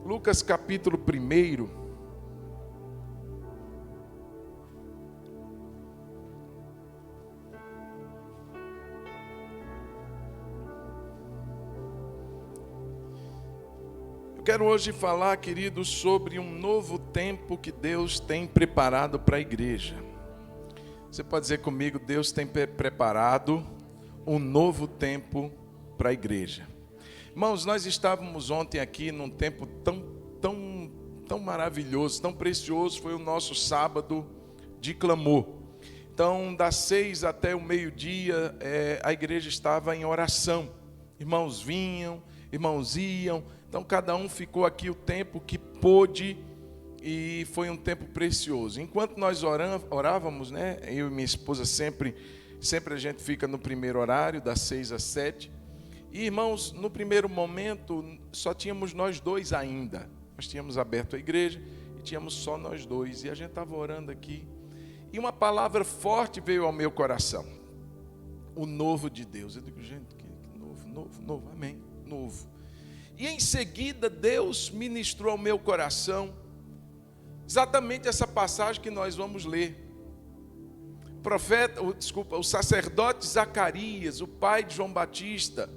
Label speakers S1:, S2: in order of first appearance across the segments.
S1: Lucas capítulo 1. Eu quero hoje falar, queridos, sobre um novo tempo que Deus tem preparado para a igreja. Você pode dizer comigo, Deus tem preparado um novo tempo para a igreja. Irmãos, nós estávamos ontem aqui num tempo tão maravilhoso, tão precioso, foi o nosso sábado de clamor. Então, das 6 até o meio-dia, a igreja estava em oração. Irmãos vinham, irmãos iam, então cada um ficou aqui o tempo que pôde e foi um tempo precioso. Enquanto nós orávamos, né, eu e minha esposa sempre a gente fica no primeiro horário, das 6 às 7. E, irmãos, no primeiro momento, só tínhamos nós dois ainda. Nós tínhamos aberto a igreja e tínhamos só nós dois. E a gente estava orando aqui. E uma palavra forte veio ao meu coração. O novo de Deus. Eu digo, gente, que novo, amém, novo. E em seguida, Deus ministrou ao meu coração exatamente essa passagem que nós vamos ler. O sacerdote Zacarias, o pai de João Batista,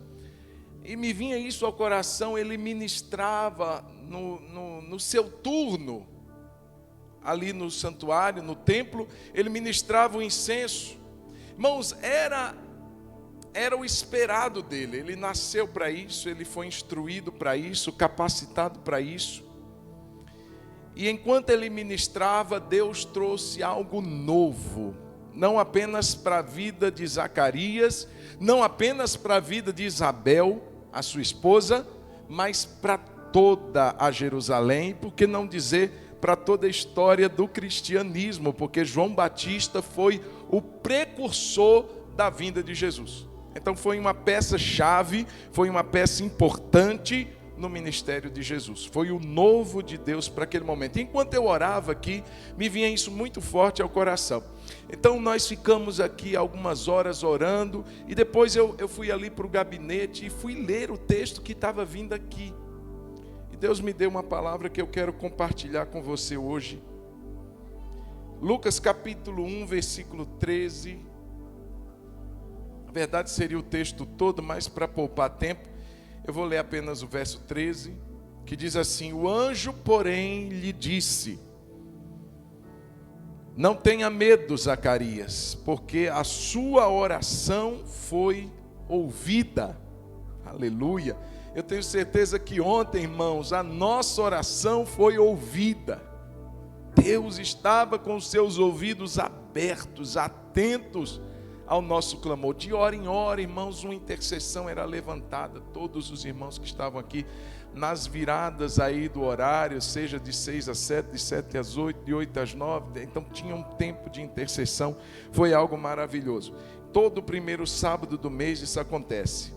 S1: e me vinha isso ao coração, ele ministrava no seu turno, ali no santuário, no templo, ele ministrava o incenso. Irmãos, era o esperado dele, ele nasceu para isso, ele foi instruído para isso, capacitado para isso. E enquanto ele ministrava, Deus trouxe algo novo, não apenas para a vida de Zacarias, não apenas para a vida de Isabel, a sua esposa, mas para toda a Jerusalém, por que não dizer para toda a história do cristianismo, porque João Batista foi o precursor da vinda de Jesus. Então foi uma peça-chave, foi uma peça importante no ministério de Jesus. Foi o novo de Deus para aquele momento. Enquanto eu orava aqui, me vinha isso muito forte ao coração. Então nós ficamos aqui algumas horas orando, e depois eu fui ali para o gabinete e fui ler o texto que estava vindo aqui. E Deus me deu uma palavra que eu quero compartilhar com você hoje. Lucas capítulo 1, versículo 13. Na verdade seria o texto todo, mas para poupar tempo, eu vou ler apenas o verso 13, que diz assim: o anjo, porém, lhe disse: não tenha medo, Zacarias, porque a sua oração foi ouvida. Aleluia. Eu tenho certeza que ontem, irmãos, a nossa oração foi ouvida. Deus estava com os seus ouvidos abertos, atentos ao nosso clamor. De hora em hora, irmãos, uma intercessão era levantada. Todos os irmãos que estavam aqui nas viradas aí do horário, seja de 6 às 7, de 7 às 8, de 8 às 9, então tinha um tempo de intercessão. Foi algo maravilhoso. Todo primeiro sábado do mês isso acontece.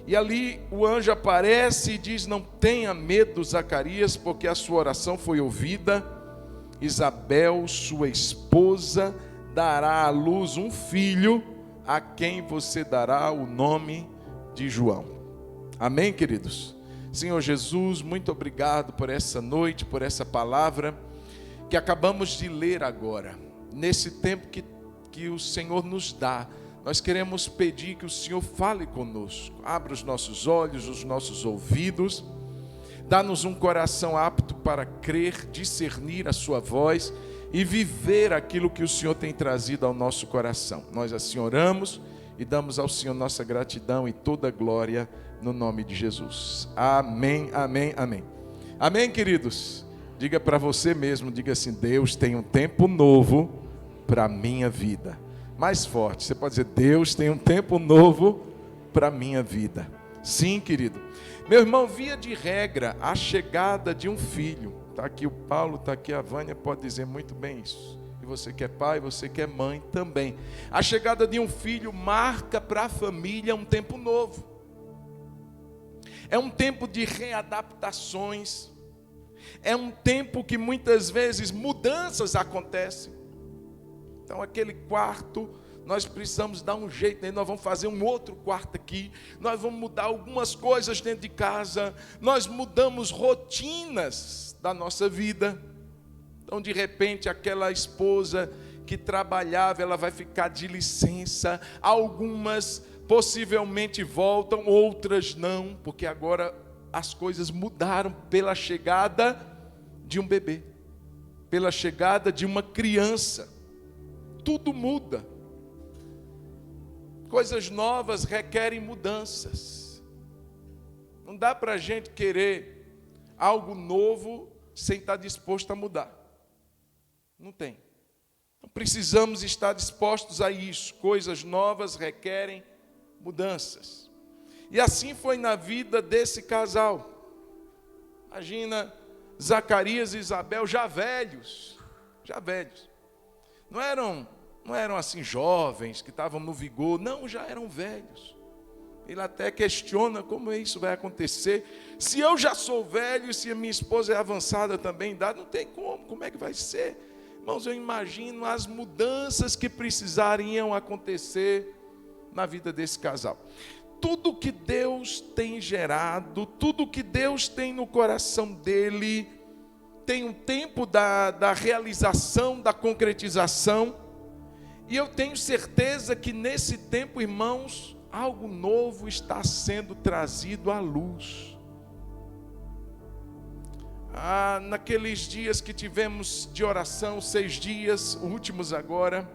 S1: E ali o anjo aparece e diz: não tenha medo, Zacarias, porque a sua oração foi ouvida. Isabel, sua esposa, dará à luz um filho, a quem você dará o nome de João. Amém, queridos? Senhor Jesus, muito obrigado por essa noite, por essa palavra que acabamos de ler agora. Nesse tempo que o Senhor nos dá, nós queremos pedir que o Senhor fale conosco. Abra os nossos olhos, os nossos ouvidos. Dá-nos um coração apto para crer, discernir a sua voz e viver aquilo que o Senhor tem trazido ao nosso coração. Nós assim oramos e damos ao Senhor nossa gratidão e toda a glória no nome de Jesus. Amém, amém, amém. Amém, queridos? Diga para você mesmo, diga assim: Deus tem um tempo novo para a minha vida. Mais forte, você pode dizer: Deus tem um tempo novo para a minha vida. Sim, querido. Meu irmão, via de regra, a chegada de um filho, está aqui o Paulo, está aqui a Vânia, pode dizer muito bem isso. E você que é pai, você que é mãe também. A chegada de um filho marca para a família um tempo novo. É um tempo de readaptações. É um tempo que muitas vezes mudanças acontecem. Então aquele quarto nós precisamos dar um jeito nele, nós vamos fazer um outro quarto aqui, nós vamos mudar algumas coisas dentro de casa, nós mudamos rotinas da nossa vida. Então, de repente, aquela esposa que trabalhava, ela vai ficar de licença, algumas possivelmente voltam, outras não, porque agora as coisas mudaram pela chegada de um bebê, pela chegada de uma criança. Tudo muda. Coisas novas requerem mudanças. Não dá para a gente querer algo novo sem estar disposto a mudar. Não tem. Então, precisamos estar dispostos a isso. Coisas novas requerem mudanças. E assim foi na vida desse casal. Imagina Zacarias e Isabel já velhos. Não eram assim jovens que estavam no vigor, não, já eram velhos. Ele até questiona como isso vai acontecer. Se eu já sou velho, se a minha esposa é avançada também em idade, não tem como é que vai ser? Irmãos, eu imagino as mudanças que precisariam acontecer na vida desse casal. Tudo que Deus tem gerado, tudo que Deus tem no coração dele, tem um tempo da realização, da concretização. E eu tenho certeza que nesse tempo, irmãos, algo novo está sendo trazido à luz. Naqueles dias que tivemos de oração, 6 dias, últimos agora,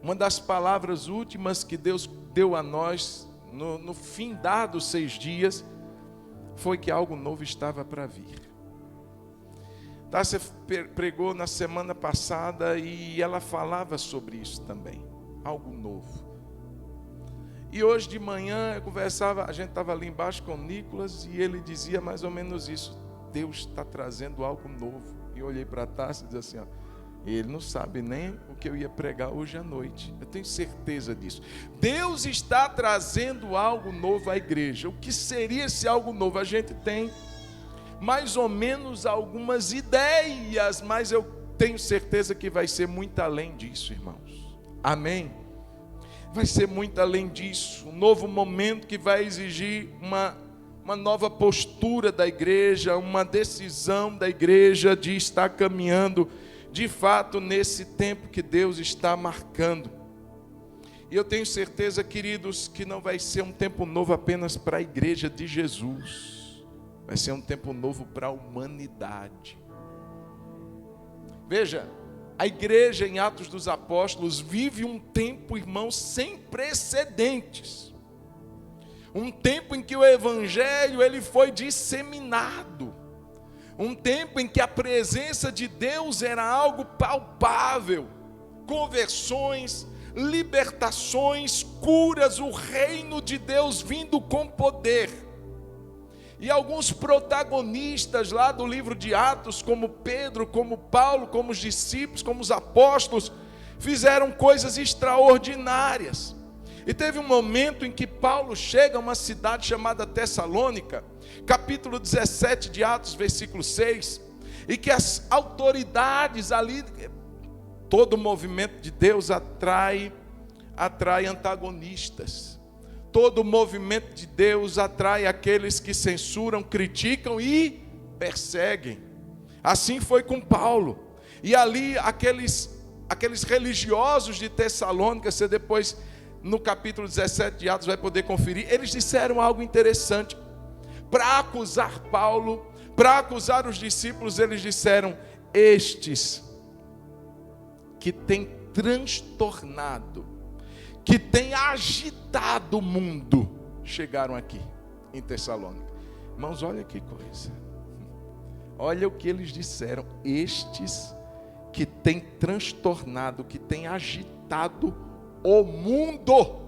S1: uma das palavras últimas que Deus deu a nós, no fim dos 6 dias, foi que algo novo estava para vir. Tássia pregou na semana passada e ela falava sobre isso também, algo novo. E hoje de manhã eu conversava, a gente estava ali embaixo com o Nicolas e ele dizia mais ou menos isso: Deus está trazendo algo novo. E eu olhei para a Tássia e disse assim, ele não sabe nem o que eu ia pregar hoje à noite, eu tenho certeza disso. Deus está trazendo algo novo à igreja. O que seria esse algo novo? A gente tem mais ou menos algumas ideias, mas eu tenho certeza que vai ser muito além disso, irmãos. Amém? Vai ser muito além disso. Um novo momento que vai exigir uma nova postura da igreja, uma decisão da igreja de estar caminhando de fato nesse tempo que Deus está marcando. E eu tenho certeza, queridos, que não vai ser um tempo novo apenas para a igreja de Jesus. Vai ser um tempo novo para a humanidade. Veja, a igreja em Atos dos Apóstolos vive um tempo, irmãos, sem precedentes. Um tempo em que o evangelho ele foi disseminado. Um tempo em que a presença de Deus era algo palpável. Conversões, libertações, curas, o reino de Deus vindo com poder. E alguns protagonistas lá do livro de Atos, como Pedro, como Paulo, como os discípulos, como os apóstolos, fizeram coisas extraordinárias. E teve um momento em que Paulo chega a uma cidade chamada Tessalônica, capítulo 17 de Atos, versículo 6, e que as autoridades ali, todo o movimento de Deus atrai antagonistas. Todo o movimento de Deus atrai aqueles que censuram, criticam e perseguem. Assim foi com Paulo. E ali aqueles religiosos de Tessalônica, você depois no capítulo 17 de Atos vai poder conferir, eles disseram algo interessante. Para acusar Paulo, para acusar os discípulos, eles disseram: estes que têm transtornado, que têm agitado o mundo, chegaram aqui em Tessalônica. Irmãos, olha que coisa. Olha o que eles disseram: estes que têm transtornado, que têm agitado o mundo.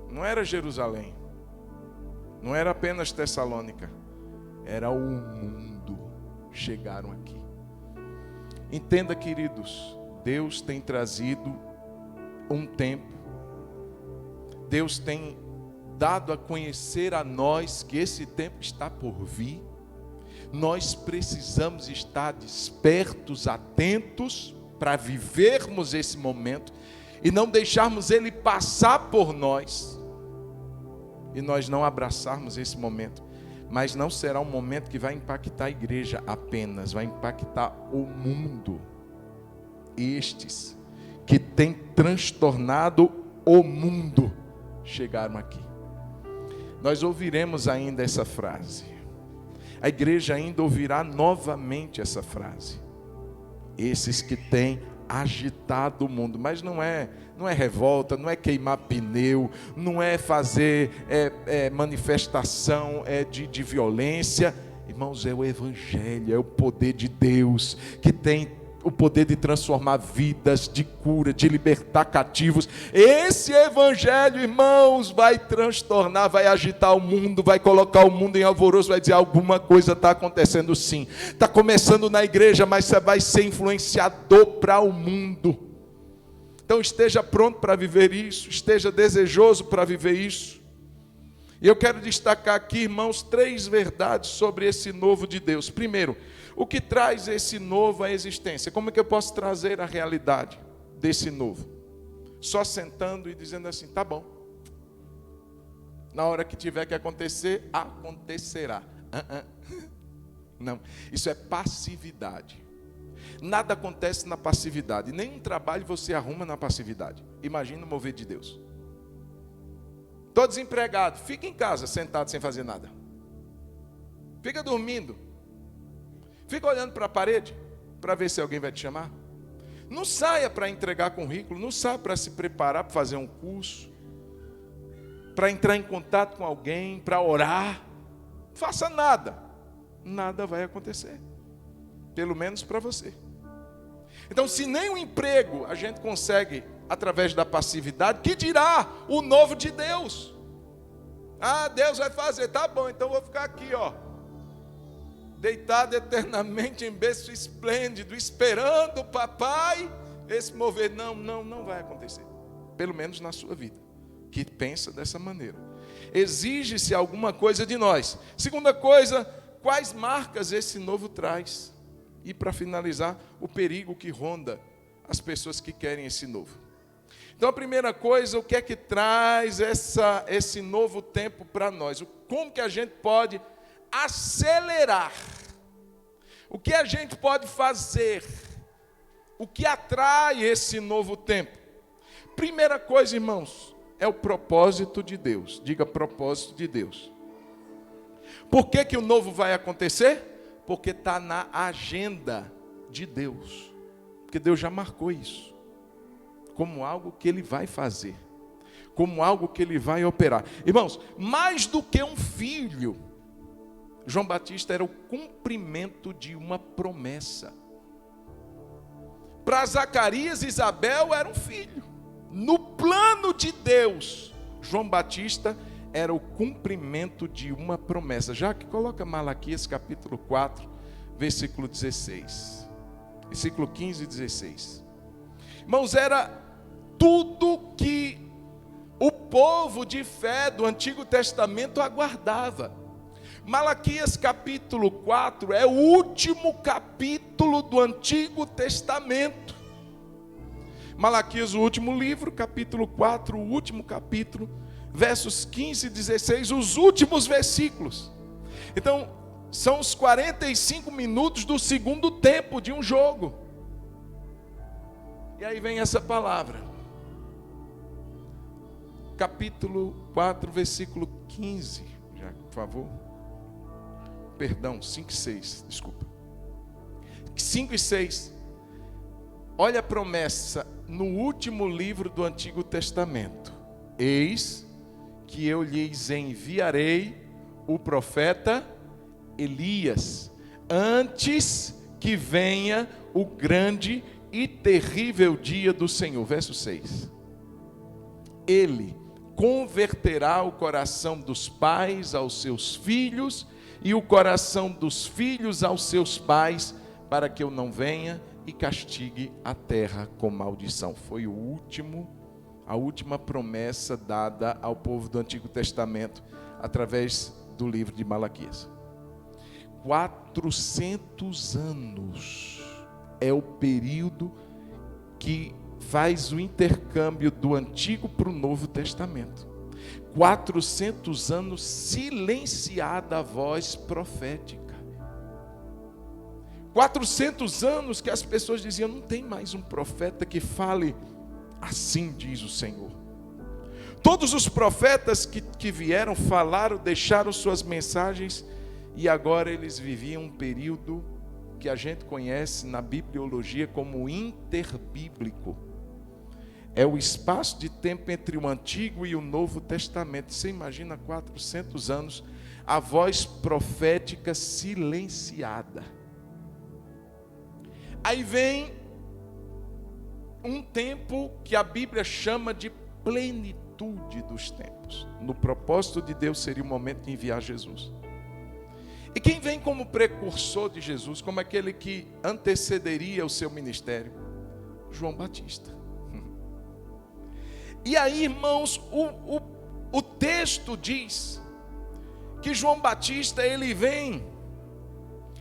S1: Não era Jerusalém, não era apenas Tessalônica, era o mundo. Chegaram aqui. Entenda, queridos, Deus tem trazido um tempo, Deus tem dado a conhecer a nós que esse tempo está por vir. Nós precisamos estar despertos, atentos, para vivermos esse momento e não deixarmos ele passar por nós e nós não abraçarmos esse momento. Mas não será um momento que vai impactar a igreja apenas, vai impactar o mundo. Estes que têm transtornado o mundo chegaram aqui. Nós ouviremos ainda essa frase. A igreja ainda ouvirá novamente essa frase. Esses que têm agitado o mundo. Mas não é revolta, não é queimar pneu, não é fazer manifestação de violência. Irmãos, é o Evangelho, é o poder de Deus que tem o poder de transformar vidas, de cura, de libertar cativos. Esse Evangelho, irmãos, vai transtornar, vai agitar o mundo, vai colocar o mundo em alvoroço, vai dizer: alguma coisa está acontecendo sim. Está começando na igreja, mas você vai ser influenciador para o mundo. Então esteja pronto para viver isso, esteja desejoso para viver isso. E eu quero destacar aqui, irmãos, 3 verdades sobre esse novo de Deus. Primeiro, o que traz esse novo à existência? Como é que eu posso trazer a realidade desse novo? Só sentando e dizendo assim: tá bom. Na hora que tiver que acontecer, acontecerá. Não, isso é passividade. Nada acontece na passividade. Nenhum trabalho você arruma na passividade. Imagina o mover de Deus. Estou desempregado, fica em casa sentado sem fazer nada. Fica dormindo. Fica olhando para a parede para ver se alguém vai te chamar. Não saia para entregar currículo, não saia para se preparar para fazer um curso, para entrar em contato com alguém, para orar. Não faça nada. Nada vai acontecer. Pelo menos para você. Então, se nem o emprego a gente consegue através da passividade, que dirá o novo de Deus? Ah, Deus vai fazer, tá bom, então vou ficar aqui, ó, deitado eternamente em berço esplêndido, esperando o papai esse mover. Não vai acontecer. Pelo menos na sua vida, que pensa dessa maneira. Exige-se alguma coisa de nós. Segunda coisa, quais marcas esse novo traz? E para finalizar, o perigo que ronda as pessoas que querem esse novo. Então a primeira coisa, o que é que traz esse novo tempo para nós? Como que a gente pode acelerar? O que a gente pode fazer? O que atrai esse novo tempo? Primeira coisa, irmãos, é o propósito de Deus. Diga: propósito de Deus. Por que o novo vai acontecer? Porque está na agenda de Deus. Porque Deus já marcou isso como algo que Ele vai fazer, como algo que Ele vai operar. Irmãos, mais do que um filho, João Batista era o cumprimento de uma promessa. Para Zacarias e Isabel era um filho. No plano de Deus, João Batista era o cumprimento de uma promessa. Já que coloca Malaquias capítulo 4, versículo 16. Versículo 15 e 16. Irmãos, era tudo que o povo de fé do Antigo Testamento aguardava. Malaquias capítulo 4 é o último capítulo do Antigo Testamento. Malaquias, o último livro, capítulo 4, o último capítulo, versos 15 e 16, os últimos versículos. Então, são os 45 minutos do segundo tempo de um jogo. E aí vem essa palavra. Capítulo 4, versículo 15. Já, por favor. Perdão, 5 e 6, desculpa. 5 e 6. Olha a promessa no último livro do Antigo Testamento. Eis que eu lhes enviarei o profeta Elias, antes que venha o grande e terrível dia do Senhor. Verso 6. Ele converterá o coração dos pais aos seus filhos e o coração dos filhos aos seus pais, para que eu não venha e castigue a terra com maldição. Foi a última promessa dada ao povo do Antigo Testamento através do livro de Malaquias. 400 anos é o período que faz o intercâmbio do Antigo para o Novo Testamento. 400 anos silenciada a voz profética. 400 anos que as pessoas diziam, não tem mais um profeta que fale assim diz o Senhor. Todos os profetas que vieram, falaram, deixaram suas mensagens, e agora eles viviam um período que a gente conhece na bibliologia como interbíblico. É o espaço de tempo entre o Antigo e o Novo Testamento. Você imagina 400 anos, a voz profética silenciada. Aí vem um tempo que a Bíblia chama de plenitude dos tempos. No propósito de Deus seria o momento de enviar Jesus. E quem vem como precursor de Jesus, como aquele que antecederia o seu ministério? João Batista. E aí, irmãos, o texto diz que João Batista, ele vem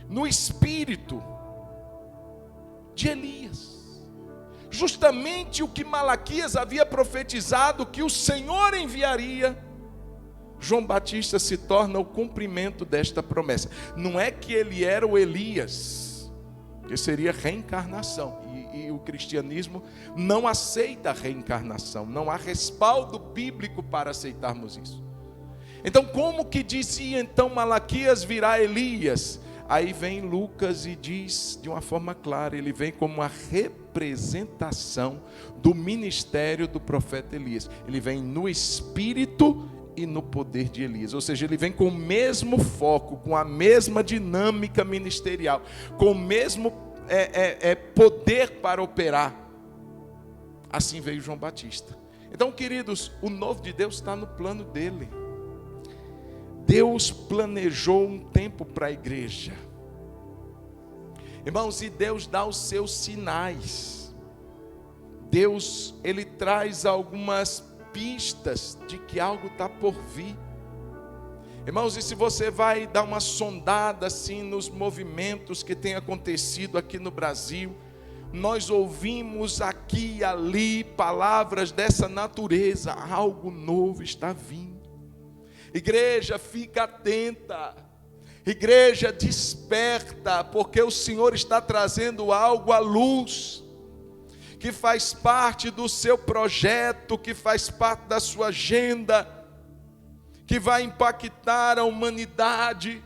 S1: no espírito de Elias. Justamente o que Malaquias havia profetizado, que o Senhor enviaria, João Batista se torna o cumprimento desta promessa. Não é que ele era o Elias, que seria reencarnação, e o cristianismo não aceita a reencarnação, não há respaldo bíblico para aceitarmos isso. Então, como que dizia então Malaquias virá Elias? Aí vem Lucas e diz de uma forma clara, ele vem como uma representação do ministério do profeta Elias. Ele vem no espírito e no poder de Elias, ou seja, ele vem com o mesmo foco, com a mesma dinâmica ministerial, com o mesmo poder para operar. Assim veio João Batista. Então, queridos, o novo de Deus está no plano dele. Deus planejou um tempo para a igreja. Irmãos, e Deus dá os seus sinais. Deus, ele traz algumas pistas de que algo está por vir. Irmãos, e se você vai dar uma sondada assim nos movimentos que tem acontecido aqui no Brasil, nós ouvimos aqui e ali palavras dessa natureza, algo novo está vindo. Igreja, fica atenta. Igreja, desperta, porque o Senhor está trazendo algo à luz, que faz parte do seu projeto, que faz parte da sua agenda, que vai impactar a humanidade,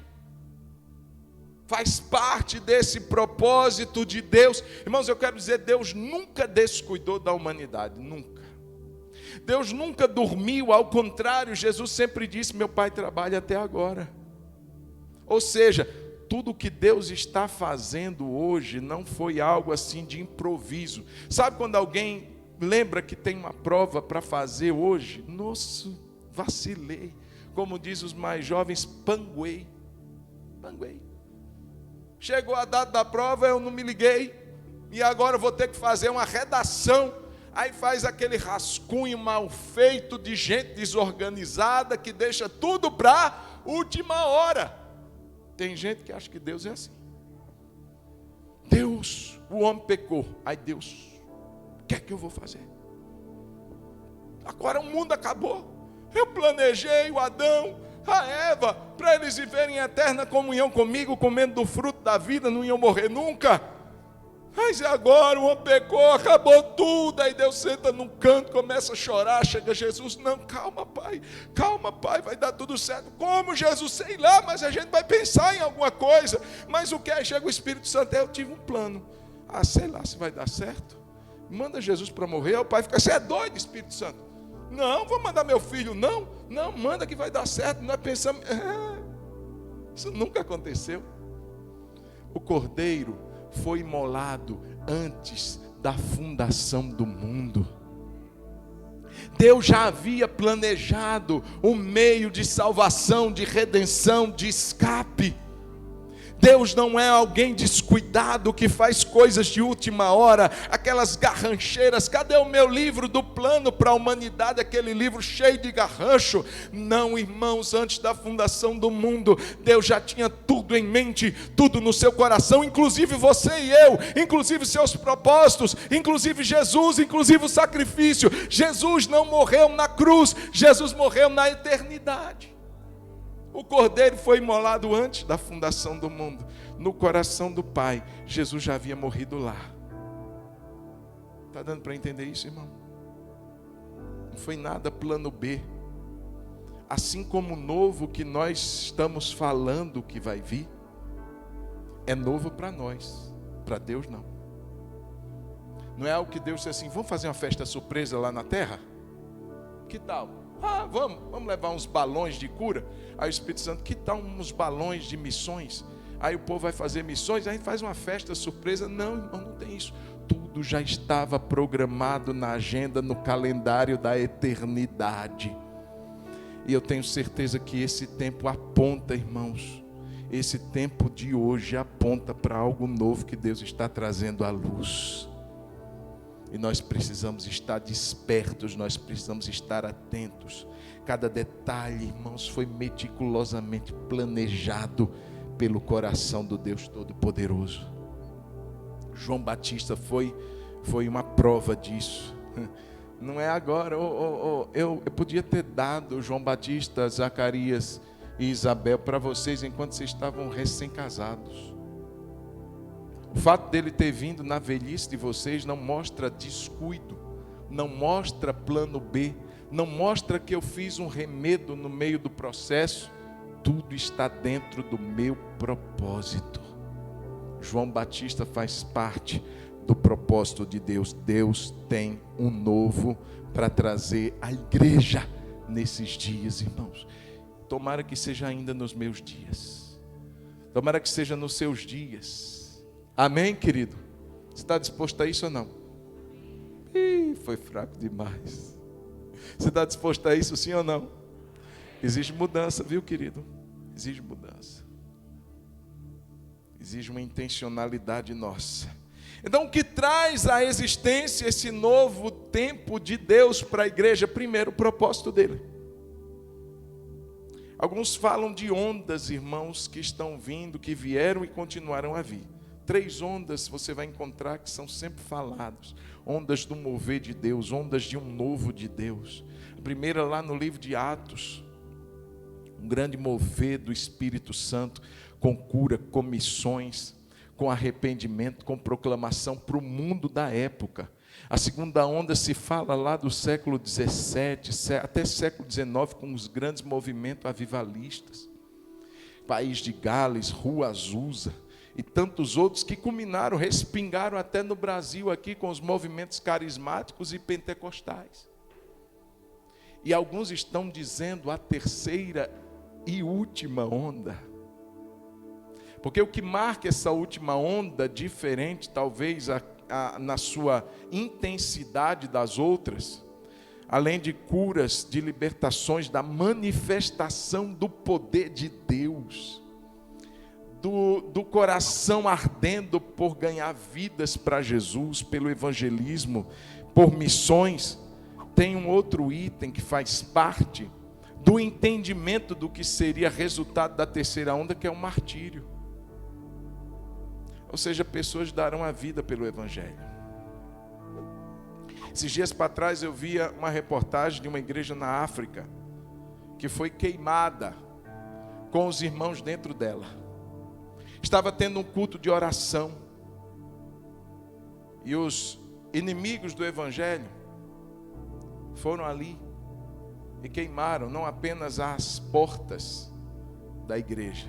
S1: faz parte desse propósito de Deus. Irmãos, eu quero dizer, Deus nunca descuidou da humanidade, nunca. Deus nunca dormiu, ao contrário, Jesus sempre disse, meu Pai trabalha até agora. Ou seja, tudo que Deus está fazendo hoje não foi algo assim de improviso. Sabe quando alguém lembra que tem uma prova para fazer hoje? Nossa, vacilei. Como diz os mais jovens, panguei. Chegou a data da prova, eu não me liguei, e agora eu vou ter que fazer uma redação. Aí faz aquele rascunho mal feito de gente desorganizada que deixa tudo para última hora. Tem gente que acha que Deus é assim. Deus, o homem pecou. Aí Deus, o que é que eu vou fazer? Agora o mundo acabou. Eu planejei o Adão, a Eva, para eles viverem em eterna comunhão comigo, comendo do fruto da vida, não iam morrer nunca. Mas agora o homem pecou, acabou tudo. Aí Deus senta num canto, começa a chorar. Chega Jesus, não, calma pai, vai dar tudo certo. Como Jesus? Sei lá, mas a gente vai pensar em alguma coisa. Mas o que é? Chega o Espírito Santo, eu tive um plano. Sei lá se vai dar certo. Manda Jesus para morrer. Aí o pai fica, você é doido, Espírito Santo? Não, vou mandar meu filho, não, manda que vai dar certo. Nós pensamos, isso nunca aconteceu. O Cordeiro foi imolado antes da fundação do mundo. Deus já havia planejado um meio de salvação, de redenção, de escape. Deus não é alguém descuidado que faz coisas de última hora, aquelas garrancheiras. Cadê o meu livro do plano para a humanidade? Aquele livro cheio de garrancho. Não, irmãos, antes da fundação do mundo, Deus já tinha tudo em mente, tudo no seu coração, inclusive você e eu, inclusive seus propósitos, inclusive Jesus, inclusive o sacrifício. Jesus não morreu na cruz, Jesus morreu na eternidade. O cordeiro foi imolado antes da fundação do mundo. No coração do Pai, Jesus já havia morrido lá. Está dando para entender isso, irmão? Não foi nada plano B. Assim como o novo que nós estamos falando que vai vir, é novo para nós, para Deus não. Não é algo que Deus disse assim, vamos fazer uma festa surpresa lá na terra? Que tal? Vamos levar uns balões de cura. Aí o Espírito Santo, que tal uns balões de missões? Aí o povo vai fazer missões, aí a gente faz uma festa surpresa. Não, irmão, não tem isso. Tudo já estava programado na agenda, no calendário da eternidade. E eu tenho certeza que esse tempo aponta, irmãos, esse tempo de hoje aponta para algo novo que Deus está trazendo à luz. E nós precisamos estar despertos, nós precisamos estar atentos. Cada detalhe, irmãos, foi meticulosamente planejado pelo coração do Deus Todo-Poderoso. João Batista foi uma prova disso. Não é agora, eu podia ter dado João Batista, Zacarias e Isabel para vocês enquanto vocês estavam recém-casados. O fato dele ter vindo na velhice de vocês não mostra descuido, não mostra plano B, não mostra que eu fiz um remedo no meio do processo. Tudo está dentro do meu propósito. João Batista faz parte do propósito de Deus. Deus tem um novo para trazer à igreja nesses dias, irmãos. Tomara que seja ainda nos meus dias. Tomara que seja nos seus dias. Amém, querido? Você está disposto a isso ou não? Foi fraco demais. Você está disposto a isso, sim ou não? Exige mudança, viu, querido? Exige mudança. Exige uma intencionalidade nossa. Então, o que traz à existência esse novo tempo de Deus para a igreja? Primeiro, o propósito dele. Alguns falam de ondas, irmãos, que estão vindo, que vieram e continuarão a vir. 3 ondas você vai encontrar que são sempre faladas. Ondas do mover de Deus, ondas de um novo de Deus. A primeira lá no livro de Atos. Um grande mover do Espírito Santo, com cura, com missões, com arrependimento, com proclamação para o mundo da época. A segunda onda se fala lá do século XVII, até século XIX, com os grandes movimentos avivalistas. País de Gales, Rua Azusa, e tantos outros que culminaram, respingaram até no Brasil aqui com os movimentos carismáticos e pentecostais. E alguns estão dizendo a terceira e última onda. Porque o que marca essa última onda, diferente talvez na sua intensidade das outras, além de curas, de libertações, da manifestação do poder de Deus, do coração ardendo por ganhar vidas para Jesus, pelo evangelismo, por missões, tem um outro item que faz parte do entendimento do que seria resultado da terceira onda, que é o martírio. Ou seja, pessoas darão a vida pelo evangelho. Esses dias para trás eu via uma reportagem de uma igreja na África, que foi queimada com os irmãos dentro dela. Estava tendo um culto de oração. E os inimigos do evangelho foram ali e queimaram não apenas as portas da igreja,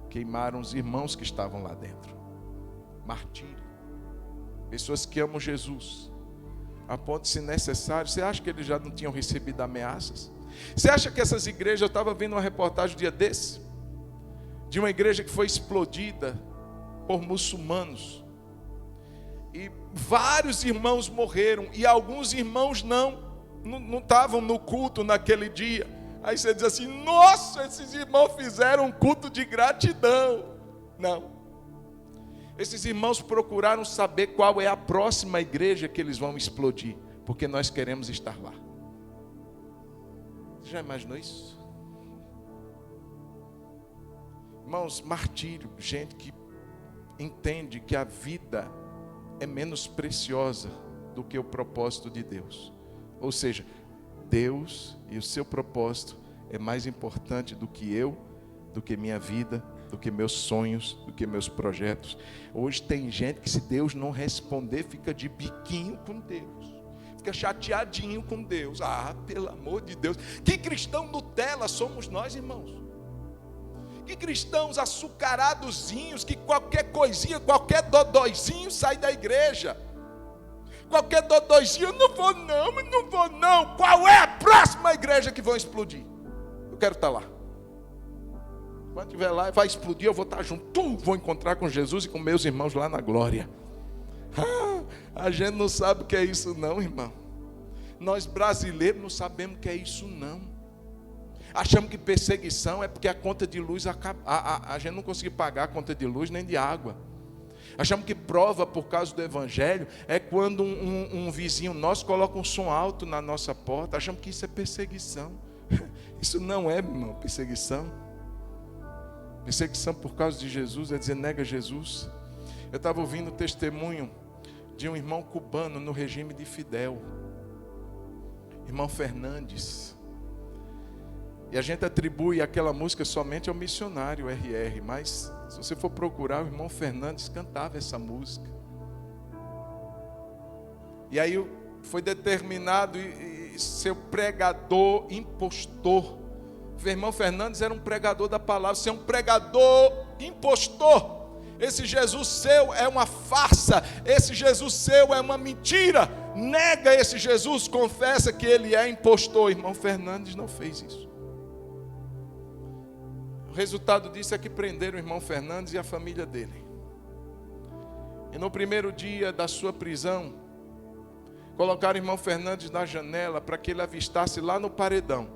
S1: queimaram os irmãos que estavam lá dentro. Martírio. Pessoas que amam Jesus, a ponto, se necessário. Você acha que eles já não tinham recebido ameaças? Você acha que essas igrejas, eu estava vendo uma reportagem um dia desse, de uma igreja que foi explodida por muçulmanos, e vários irmãos morreram, e alguns irmãos não estavam no culto naquele dia. Aí você diz assim: nossa, esses irmãos fizeram um culto de gratidão. Não, Esses irmãos procuraram saber qual é a próxima igreja que eles vão explodir, porque nós queremos estar lá. Você já imaginou isso? Irmãos, martírio, gente que entende que a vida é menos preciosa do que o propósito de Deus. Ou seja, Deus e o seu propósito é mais importante do que eu, do que minha vida, do que meus sonhos, do que meus projetos. Hoje tem gente que, se Deus não responder, fica de biquinho com Deus, fica chateadinho com Deus. Ah, pelo amor de Deus, que cristão Nutella somos nós, irmãos. Que cristãos açucaradozinhos, que qualquer coisinha, qualquer dodóizinho sai da igreja. Qualquer dodóizinho, eu não vou não. Qual é a próxima igreja que vão explodir? Eu quero estar lá. Quando estiver lá, vai explodir, eu vou estar junto. Vou encontrar com Jesus e com meus irmãos lá na glória. A gente não sabe o que é isso não, irmão. Nós brasileiros não sabemos o que é isso não. Achamos que perseguição é porque a conta de luz acaba, a gente não conseguiu pagar a conta de luz nem de água. Achamos que prova por causa do evangelho é quando um vizinho nosso coloca um som alto na nossa porta. Achamos que isso é perseguição. Isso não é, irmão, perseguição. Perseguição por causa de Jesus é dizer nega Jesus. Eu estava ouvindo o testemunho de um irmão cubano no regime de Fidel, irmão Fernandes. E a gente atribui aquela música somente ao missionário RR, mas se você for procurar, o irmão Fernandes cantava essa música. E aí foi determinado ser o pregador impostor. O irmão Fernandes era um pregador da palavra, ser um pregador impostor. Esse Jesus seu é uma farsa, esse Jesus seu é uma mentira. Nega esse Jesus, confessa que ele é impostor. Irmão Fernandes não fez isso. O resultado disso é que prenderam o irmão Fernandes e a família dele. E no primeiro dia da sua prisão, colocaram o irmão Fernandes na janela para que ele avistasse lá no paredão,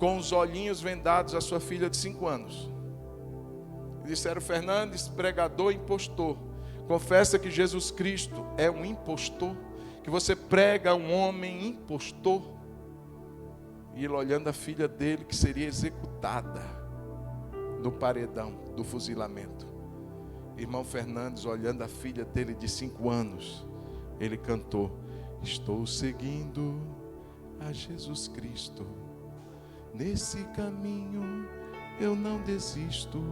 S1: com os olhinhos vendados, a sua filha de 5 anos. Disseram: Fernandes, pregador impostor, confessa que Jesus Cristo é um impostor, que você prega um homem impostor. E ele olhando a filha dele, que seria executada no paredão do fuzilamento. Irmão Fernandes, olhando a filha dele de 5 anos, ele cantou: estou seguindo a Jesus Cristo, nesse caminho eu não desisto.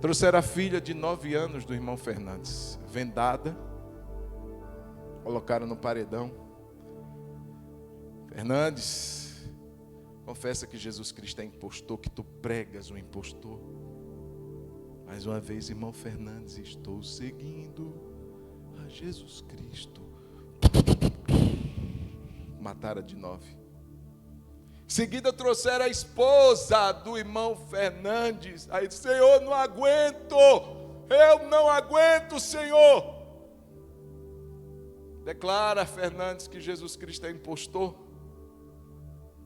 S1: Trouxeram a filha de 9 anos do irmão Fernandes, vendada, colocaram no paredão. Fernandes, confessa que Jesus Cristo é impostor, que tu pregas um impostor. Mais uma vez, irmão Fernandes, estou seguindo a Jesus Cristo. Mataram de 9. Em seguida trouxeram a esposa do irmão Fernandes. Aí disse: Senhor, não aguento, eu não aguento, Senhor. Declara Fernandes que Jesus Cristo é impostor.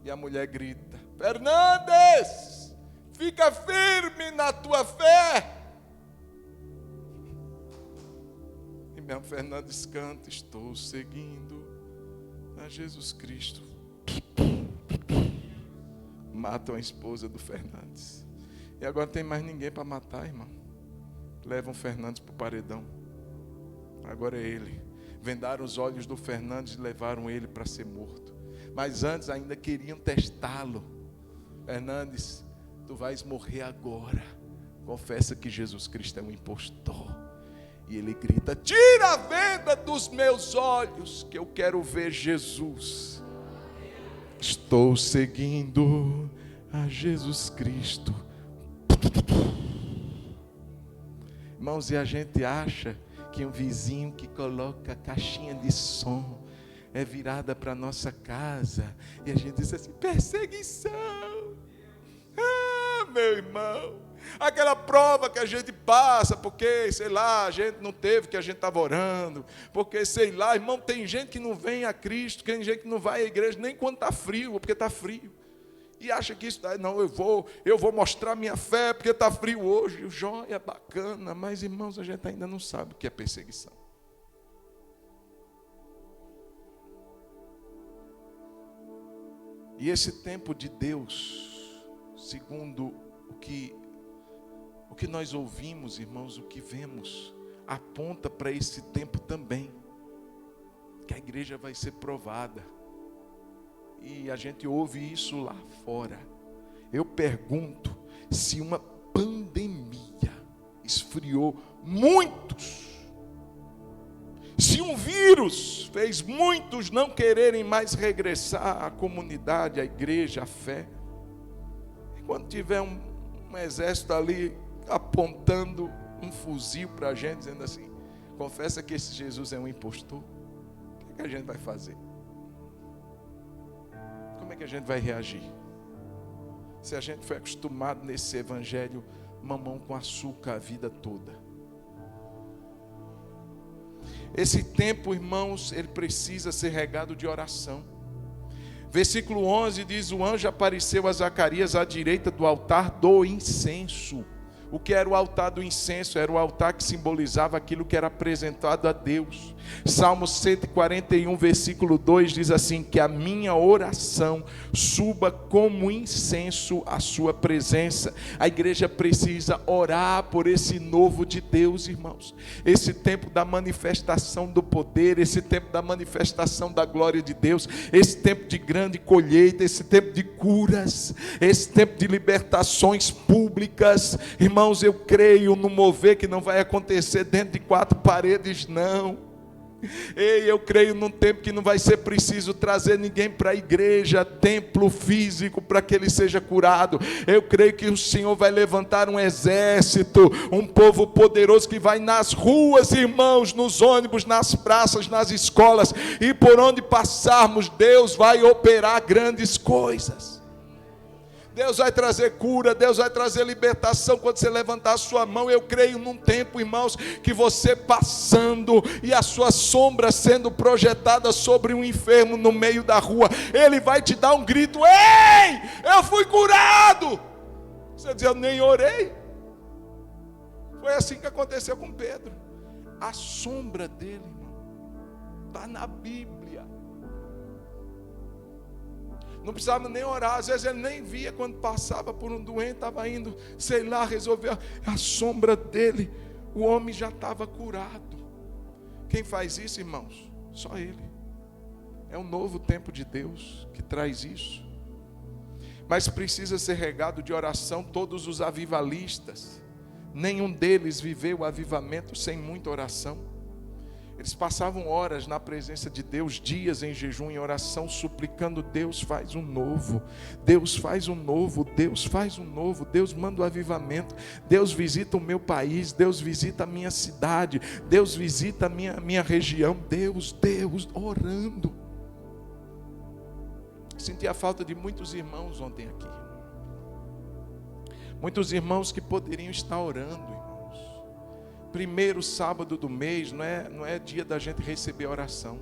S1: E a mulher grita: Fernandes, fica firme na tua fé. E irmão Fernandes canta: estou seguindo a Jesus Cristo. Matam a esposa do Fernandes. E agora não tem mais ninguém para matar, irmão. Levam o Fernandes para o paredão. Agora é ele. Vendaram os olhos do Fernandes e levaram ele para ser morto. Mas antes ainda queriam testá-lo. Fernandes, tu vais morrer agora. Confessa que Jesus Cristo é um impostor. E ele grita: tira a venda dos meus olhos, que eu quero ver Jesus. Estou seguindo a Jesus Cristo. Irmãos, e a gente acha que um vizinho que coloca caixinha de som é virada para nossa casa. E a gente diz assim: perseguição. Ah, meu irmão, aquela prova que a gente passa, porque, sei lá, a gente não teve, que a gente estava orando, porque, sei lá, irmão, tem gente que não vem a Cristo, tem gente que não vai à igreja nem quando está frio, porque está frio. E acha que isso daí, não, eu vou mostrar minha fé porque está frio hoje. Joia, bacana, mas irmãos, a gente ainda não sabe o que é perseguição. E esse tempo de Deus, segundo o que nós ouvimos, irmãos, o que vemos, aponta para esse tempo também, que a igreja vai ser provada. E a gente ouve isso lá fora. Eu pergunto se uma pandemia esfriou muitos, se um vírus fez muitos não quererem mais regressar à comunidade, à igreja, à fé, e quando tiver um exército ali apontando um fuzil para a gente, dizendo assim, confessa que esse Jesus é um impostor, o que a gente vai fazer? Como é que a gente vai reagir? Se a gente foi acostumado nesse evangelho mamão com açúcar a vida toda. Esse tempo, irmãos, ele precisa ser regado de oração. Versículo 11 diz, o anjo apareceu a Zacarias à direita do altar do incenso. O que era o altar do incenso? Era o altar que simbolizava aquilo que era apresentado a Deus. Salmo 141, versículo 2 diz assim, que a minha oração suba como incenso à sua presença. A igreja precisa orar por esse novo de Deus, irmãos. Esse tempo da manifestação do poder, esse tempo da manifestação da glória de Deus, esse tempo de grande colheita, esse tempo de curas, esse tempo de libertações públicas. Irmãos, eu creio no mover que não vai acontecer dentro de quatro paredes, não. Ei, eu creio num tempo que não vai ser preciso trazer ninguém para a igreja, templo físico, para que ele seja curado. Eu creio que o Senhor vai levantar um exército, um povo poderoso que vai nas ruas, irmãos, nos ônibus, nas praças, nas escolas, e por onde passarmos, Deus vai operar grandes coisas. Deus vai trazer cura, Deus vai trazer libertação quando você levantar a sua mão. Eu creio num tempo, irmãos, que você passando e a sua sombra sendo projetada sobre um enfermo no meio da rua, ele vai te dar um grito, ei, eu fui curado. Você diz, eu nem orei. Foi assim que aconteceu com Pedro. A sombra dele, irmão, está na Bíblia. Não precisava nem orar, às vezes ele nem via quando passava por um doente, estava indo, sei lá, resolver a sombra dele, o homem já estava curado. Quem faz isso, irmãos? Só ele. É um novo tempo de Deus que traz isso. Mas precisa ser regado de oração. Todos os avivalistas, nenhum deles viveu o avivamento sem muita oração. Eles passavam horas na presença de Deus, dias em jejum e oração, suplicando, Deus faz um novo, Deus faz um novo, Deus faz um novo, Deus manda o avivamento, Deus visita o meu país, Deus visita a minha cidade, Deus visita a minha região, Deus, orando. Senti a falta de muitos irmãos ontem aqui, muitos irmãos que poderiam estar orando. Primeiro sábado do mês não é dia da gente receber oração.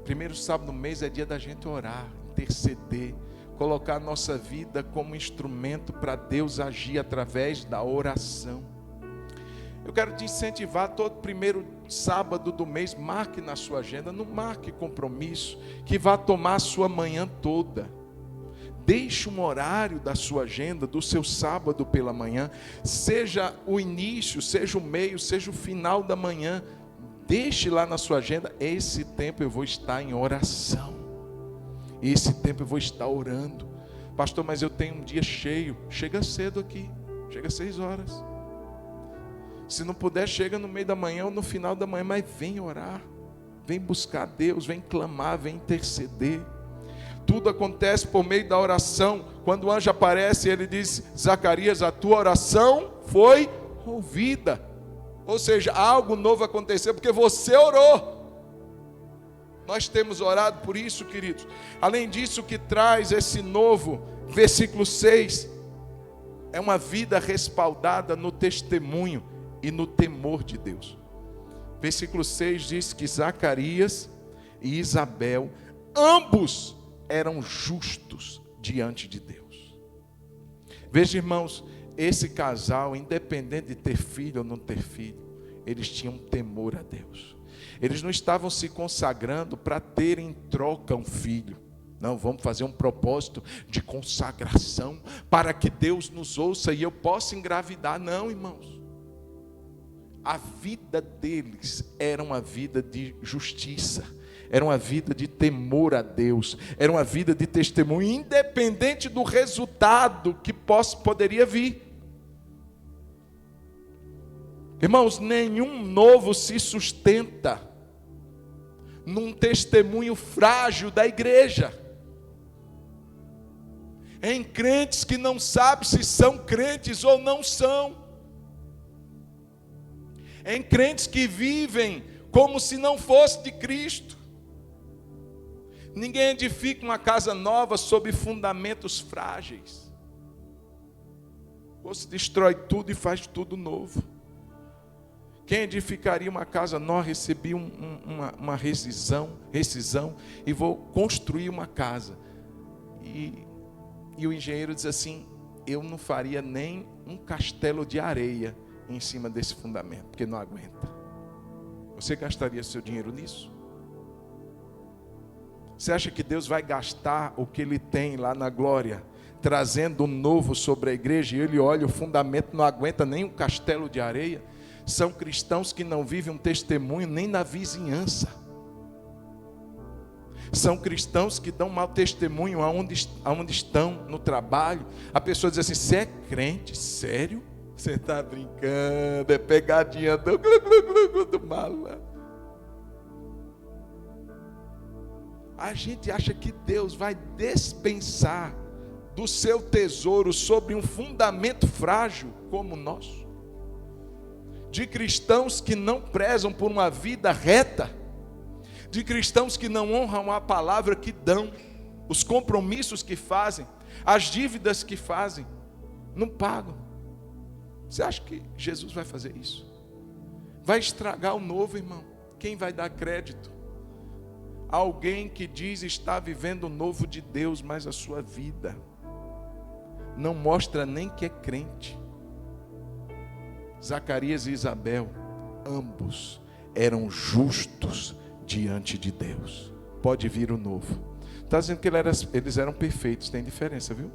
S1: Primeiro sábado do mês é dia da gente orar, interceder, colocar a nossa vida como instrumento para Deus agir através da oração. Eu quero te incentivar, todo primeiro sábado do mês, marque na sua agenda, não marque compromisso, que vá tomar a sua manhã toda. Deixe um horário da sua agenda, do seu sábado pela manhã, seja o início, seja o meio, seja o final da manhã, deixe lá na sua agenda, esse tempo eu vou estar em oração, esse tempo eu vou estar orando. Pastor, mas eu tenho um dia cheio. Chega cedo aqui, chega às 6 horas, se não puder, chega no meio da manhã ou no final da manhã, mas vem orar, vem buscar Deus, vem clamar, vem interceder. Tudo acontece por meio da oração. Quando o anjo aparece, ele diz, Zacarias, a tua oração foi ouvida. Ou seja, algo novo aconteceu, porque você orou. Nós temos orado por isso, queridos. Além disso, o que traz esse novo, versículo 6, é uma vida respaldada no testemunho e no temor de Deus. Versículo 6 diz que Zacarias e Isabel, ambos eram justos diante de Deus. Veja, irmãos, esse casal, independente de ter filho ou não ter filho, eles tinham temor a Deus. Eles não estavam se consagrando para ter em troca um filho. Não, vamos fazer um propósito de consagração para que Deus nos ouça e eu possa engravidar. Não, irmãos. A vida deles era uma vida de justiça, era uma vida de temor a Deus, era uma vida de testemunho, independente do resultado que poderia vir. Irmãos, nenhum novo se sustenta num testemunho frágil da igreja. Em crentes que não sabem se são crentes ou não são. Em crentes que vivem como se não fosse de Cristo. Ninguém edifica uma casa nova sob fundamentos frágeis. Você destrói tudo e faz tudo novo. Quem edificaria uma casa nova recebia uma rescisão, e vou construir uma casa. E o engenheiro diz assim: eu não faria nem um castelo de areia em cima desse fundamento, porque não aguenta. Você gastaria seu dinheiro nisso? Você acha que Deus vai gastar o que Ele tem lá na glória, trazendo um novo sobre a igreja, e Ele olha, o fundamento não aguenta nem um castelo de areia? São cristãos que não vivem um testemunho nem na vizinhança. São cristãos que dão mau testemunho aonde estão, no trabalho. A pessoa diz assim: você é crente? Sério? Você está brincando, é pegadinha do mala. A gente acha que Deus vai dispensar do seu tesouro sobre um fundamento frágil como o nosso, de cristãos que não prezam por uma vida reta, de cristãos que não honram a palavra que dão, os compromissos que fazem, as dívidas que fazem, não pagam. Você acha que Jesus vai fazer isso? Vai estragar o novo, irmão? Quem vai dar crédito? Alguém que diz estar vivendo o novo de Deus, mas a sua vida não mostra nem que é crente. Zacarias e Isabel, ambos eram justos diante de Deus. Pode vir o novo. Está dizendo que eles eram perfeitos, tem diferença, viu?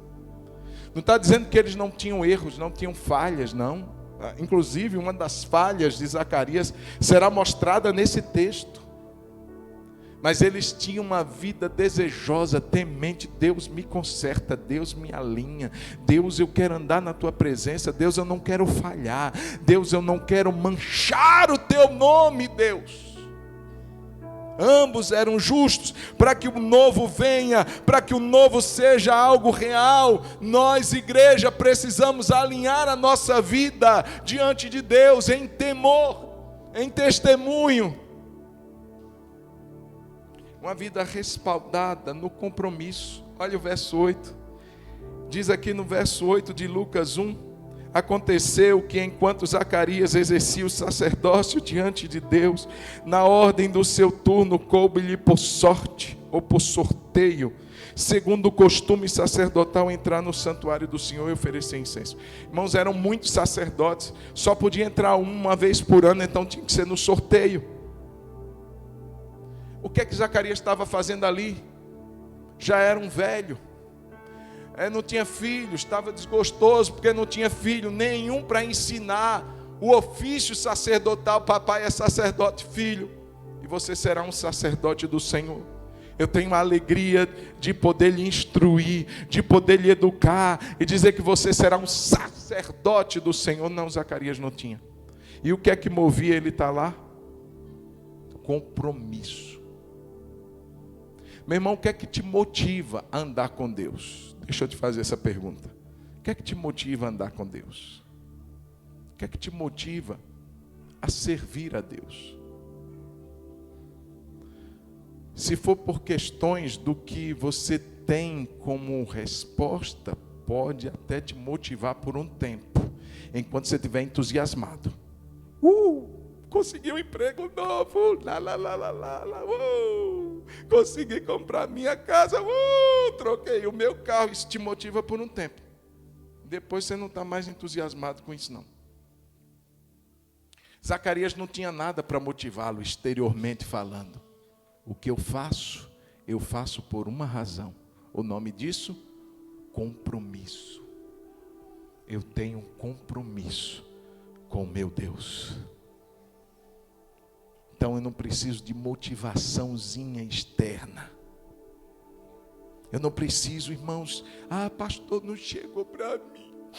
S1: Não está dizendo que eles não tinham erros, não tinham falhas, não. Inclusive, uma das falhas de Zacarias será mostrada nesse texto. Mas eles tinham uma vida desejosa, temente. Deus me conserta, Deus me alinha. Deus, eu quero andar na tua presença. Deus, eu não quero falhar. Deus, eu não quero manchar o teu nome, Deus. Ambos eram justos para que o novo venha, para que o novo seja algo real. Nós, igreja, precisamos alinhar a nossa vida diante de Deus em temor, em testemunho. Uma vida respaldada no compromisso. Olha o verso 8. Diz aqui no verso 8 de Lucas 1: aconteceu que enquanto Zacarias exercia o sacerdócio diante de Deus, na ordem do seu turno coube-lhe por sorte, ou por sorteio, segundo o costume sacerdotal, entrar no santuário do Senhor e oferecer incenso. Irmãos, eram muitos sacerdotes, só podia entrar uma vez por ano, então tinha que ser no sorteio. O que é que Zacarias estava fazendo ali? Já era um velho, não tinha filho, estava desgostoso porque não tinha filho nenhum para ensinar o ofício sacerdotal. Papai é sacerdote, filho, e você será um sacerdote do Senhor. Eu tenho a alegria de poder lhe instruir, de poder lhe educar e dizer que você será um sacerdote do Senhor. Não, Zacarias não tinha. E o que é que movia ele estar lá? Compromisso. Meu irmão, o que é que te motiva a andar com Deus? Deixa eu te fazer essa pergunta. O que é que te motiva a andar com Deus? O que é que te motiva a servir a Deus? Se for por questões do que você tem como resposta, pode até te motivar por um tempo, enquanto você estiver entusiasmado. Consegui um emprego novo, consegui comprar minha casa, troquei o meu carro. Isso te motiva por um tempo. Depois você não está mais entusiasmado com isso, não. Zacarias não tinha nada para motivá-lo, exteriormente falando. O que eu faço por uma razão. O nome disso? Compromisso. Eu tenho um compromisso com o meu Deus. Então eu não preciso de motivaçãozinha externa. Eu não preciso, irmãos, pastor, não chegou para mim.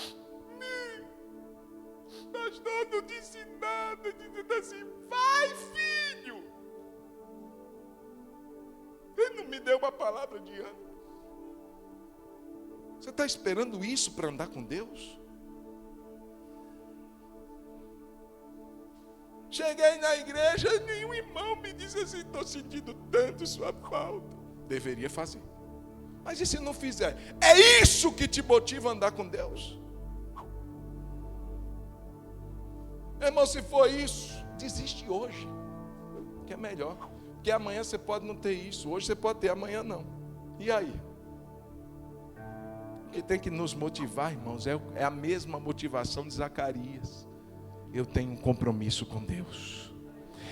S1: Pastor, não disse nada, dizendo assim, vai, filho. Ele não me deu uma palavra de ânimo. Você está esperando isso para andar com Deus? Cheguei na igreja, nenhum irmão me disse assim, estou sentindo tanto sua falta. Deveria fazer. Mas e se não fizer? É isso que te motiva a andar com Deus? Irmão, se for isso, desiste hoje, que é melhor. Porque amanhã você pode não ter isso, hoje você pode ter, amanhã não. E aí? O que tem que nos motivar, irmãos, é a mesma motivação de Zacarias. Eu tenho um compromisso com Deus.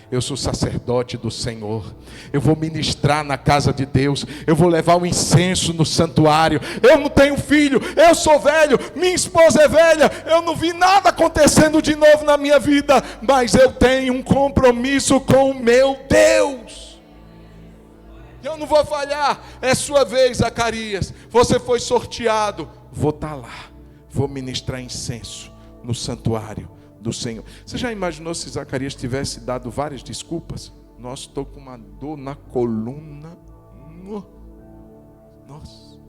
S1: Eu sou sacerdote do Senhor. Eu vou ministrar na casa de Deus. Eu vou levar o incenso no santuário. Eu não tenho filho. Eu sou velho. Minha esposa é velha. Eu não vi nada acontecendo de novo na minha vida. Mas eu tenho um compromisso com o meu Deus. Eu não vou falhar. É sua vez, Zacarias. Você foi sorteado. Vou estar lá. Vou ministrar incenso no santuário do Senhor. Você já imaginou se Zacarias tivesse dado várias desculpas? Nossa, estou com uma dor na coluna. Nossa.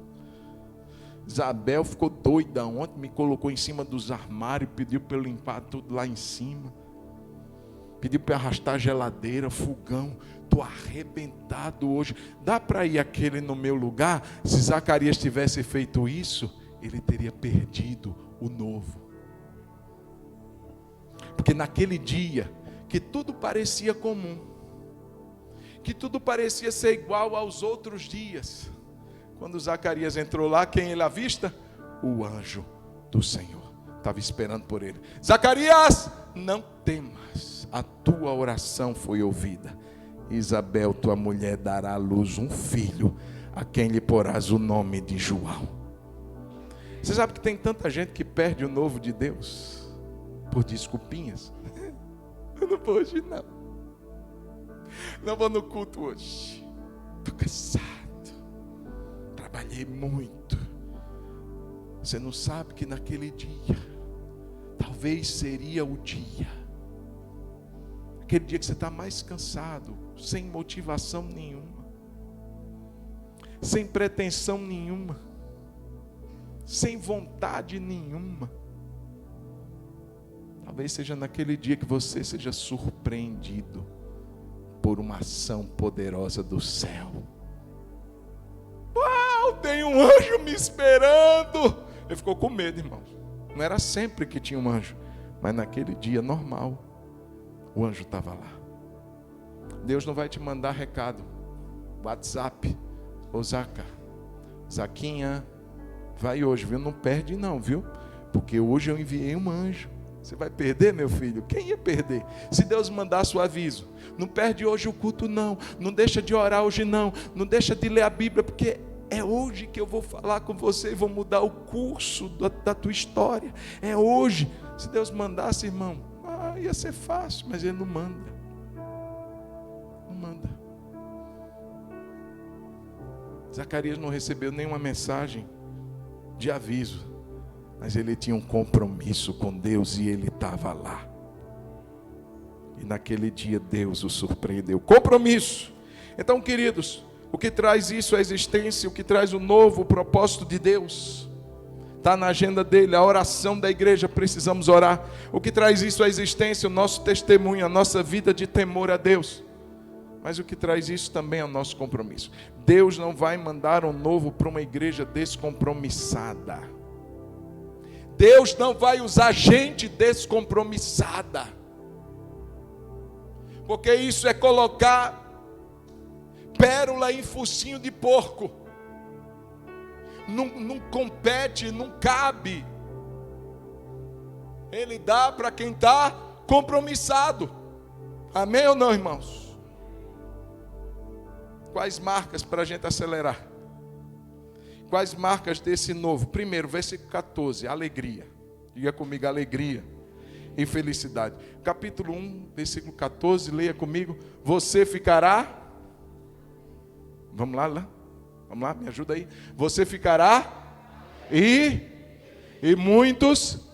S1: Isabel ficou doida ontem, me colocou em cima dos armários, pediu para eu limpar tudo lá em cima. Pediu para eu arrastar a geladeira, fogão. Estou arrebentado hoje. Dá para ir aquele no meu lugar? Se Zacarias tivesse feito isso, ele teria perdido o novo. Porque naquele dia, que tudo parecia comum, que tudo parecia ser igual aos outros dias, quando Zacarias entrou lá, quem ele avista? O anjo do Senhor, estava esperando por ele. Zacarias, não temas, a tua oração foi ouvida. Isabel, tua mulher, dará à luz um filho, a quem lhe porás o nome de João. Você sabe que tem tanta gente que perde o novo de Deus por desculpinhas? Eu não vou hoje não. Não vou no culto hoje. Estou cansado. Trabalhei muito. Você não sabe que naquele dia, talvez seria o dia. Aquele dia que você está mais cansado, sem motivação nenhuma, sem pretensão nenhuma, sem vontade nenhuma. Talvez seja naquele dia que você seja surpreendido por uma ação poderosa do céu. Uau, tem um anjo me esperando. Ele ficou com medo, irmãos. Não era sempre que tinha um anjo, mas naquele dia normal, o anjo estava lá. Deus não vai te mandar recado, WhatsApp, ô Zaquinha, vai hoje, viu? Não perde não, viu? Porque hoje eu enviei um anjo. Você vai perder, meu filho? Quem ia perder? Se Deus mandasse o aviso, não perde hoje o culto não, não deixa de orar hoje não, não deixa de ler a Bíblia, porque é hoje que eu vou falar com você e vou mudar o curso da tua história. É hoje. Se Deus mandasse, irmão, ia ser fácil, mas Ele não manda. Não manda. Zacarias não recebeu nenhuma mensagem de aviso, mas ele tinha um compromisso com Deus e ele estava lá. E naquele dia Deus o surpreendeu. Compromisso. Então, queridos, o que traz isso à existência, o que traz o novo, o propósito de Deus, está na agenda dele, a oração da igreja, precisamos orar. O que traz isso à existência, o nosso testemunho, a nossa vida de temor a Deus. Mas o que traz isso também é o nosso compromisso. Deus não vai mandar um novo para uma igreja descompromissada. Deus não vai usar gente descompromissada. Porque isso é colocar pérola em focinho de porco. Não compete, não cabe. Ele dá para quem está compromissado. Amém ou não, irmãos? Quais marcas para a gente acelerar? Quais marcas desse novo? Primeiro, versículo 14, alegria. Diga comigo, alegria e felicidade. Capítulo 1, versículo 14, leia comigo. Você ficará... Vamos lá, me ajuda aí. Você ficará e muitos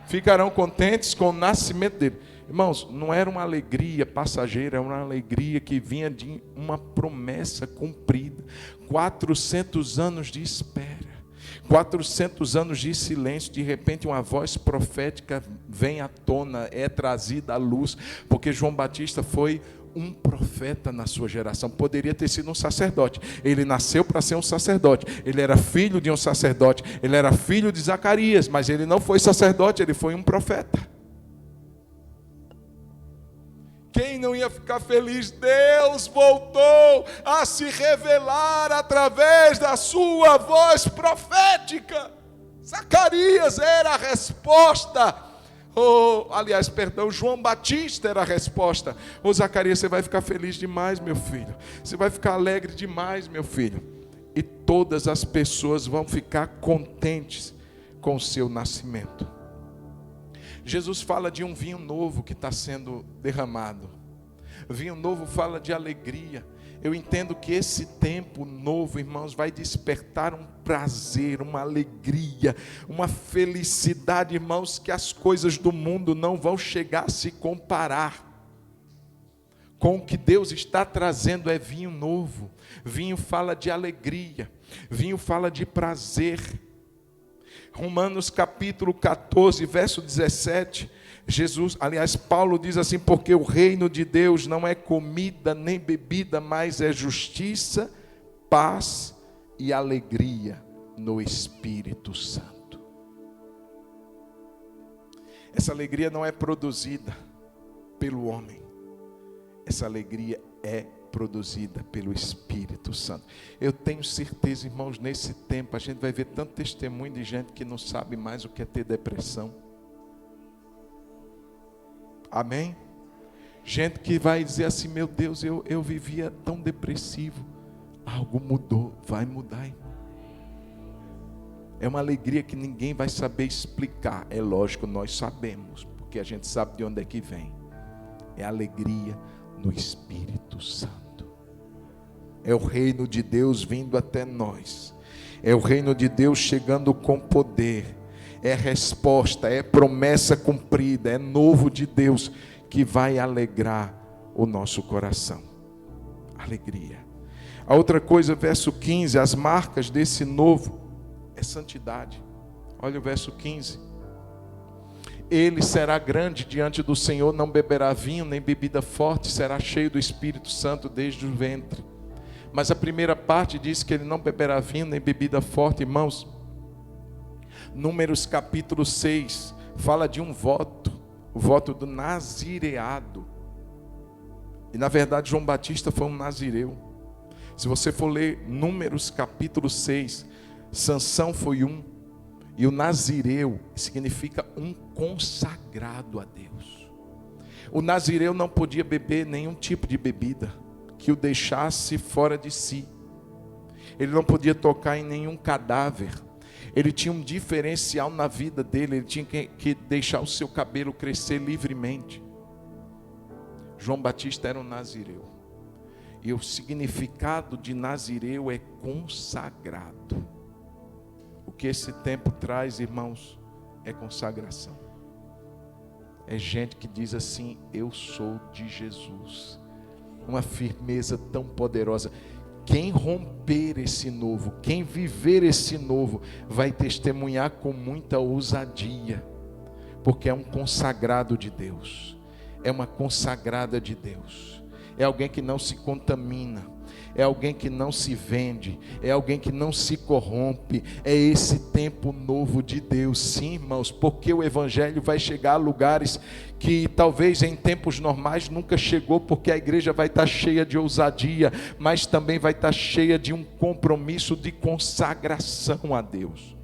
S1: ficarão contentes com o nascimento dele. Irmãos, não era uma alegria passageira, era uma alegria que vinha de uma promessa cumprida. 400 anos de espera, 400 anos de silêncio, de repente uma voz profética vem à tona, é trazida à luz, porque João Batista foi um profeta na sua geração. Poderia ter sido um sacerdote. Ele nasceu para ser um sacerdote. Ele era filho de um sacerdote. Ele era filho de Zacarias, mas ele não foi sacerdote, ele foi um profeta. Quem não ia ficar feliz? Deus voltou a se revelar através da sua voz profética. Zacarias era a resposta. João Batista era a resposta. Zacarias, você vai ficar feliz demais, meu filho. Você vai ficar alegre demais, meu filho. E todas as pessoas vão ficar contentes com o seu nascimento. Jesus fala de um vinho novo que está sendo derramado. Vinho novo fala de alegria. Eu entendo que esse tempo novo, irmãos, vai despertar um prazer, uma alegria, uma felicidade, irmãos, que as coisas do mundo não vão chegar a se comparar com o que Deus está trazendo. É vinho novo. Vinho fala de alegria, vinho fala de prazer. Romanos capítulo 14, verso 17, Paulo diz assim: porque o reino de Deus não é comida nem bebida, mas é justiça, paz e alegria no Espírito Santo. Essa alegria não é produzida pelo homem, essa alegria é produzida pelo Espírito Santo. Eu tenho certeza, irmãos, nesse tempo a gente vai ver tanto testemunho de gente que não sabe mais o que é ter depressão. Amém? Gente que vai dizer assim: meu Deus, eu vivia tão depressivo. Algo mudou, vai mudar, irmão. É uma alegria que ninguém vai saber explicar. É lógico, nós sabemos, porque a gente sabe de onde é que vem. É alegria no Espírito Santo. É o reino de Deus vindo até nós. É o reino de Deus chegando com poder. É resposta, é promessa cumprida, é novo de Deus que vai alegrar o nosso coração. Alegria. A outra coisa, verso 15, as marcas desse novo é santidade. Olha o verso 15. Ele será grande diante do Senhor, não beberá vinho nem bebida forte, será cheio do Espírito Santo desde o ventre. Mas a primeira parte diz que ele não beberá vinho nem bebida forte, irmãos. Números capítulo 6 fala de um voto, o voto do nazireado. E na verdade João Batista foi um nazireu. Se você for ler Números capítulo 6, Sansão foi um. E o nazireu significa um consagrado a Deus. O nazireu não podia beber nenhum tipo de bebida que o deixasse fora de si. Ele não podia tocar em nenhum cadáver. Ele tinha um diferencial na vida dele. Ele tinha que deixar o seu cabelo crescer livremente. João Batista era um nazireu. E o significado de nazireu é consagrado. O que esse tempo traz, irmãos, é consagração. É gente que diz assim: eu sou de Jesus. Uma firmeza tão poderosa. Quem romper esse novo, quem viver esse novo, vai testemunhar com muita ousadia, porque é um consagrado de Deus, é uma consagrada de Deus, é alguém que não se contamina, é alguém que não se vende, é alguém que não se corrompe. É esse tempo novo de Deus, sim, irmãos, porque o evangelho vai chegar a lugares que talvez em tempos normais nunca chegou, porque a igreja vai estar cheia de ousadia, mas também vai estar cheia de um compromisso de consagração a Deus.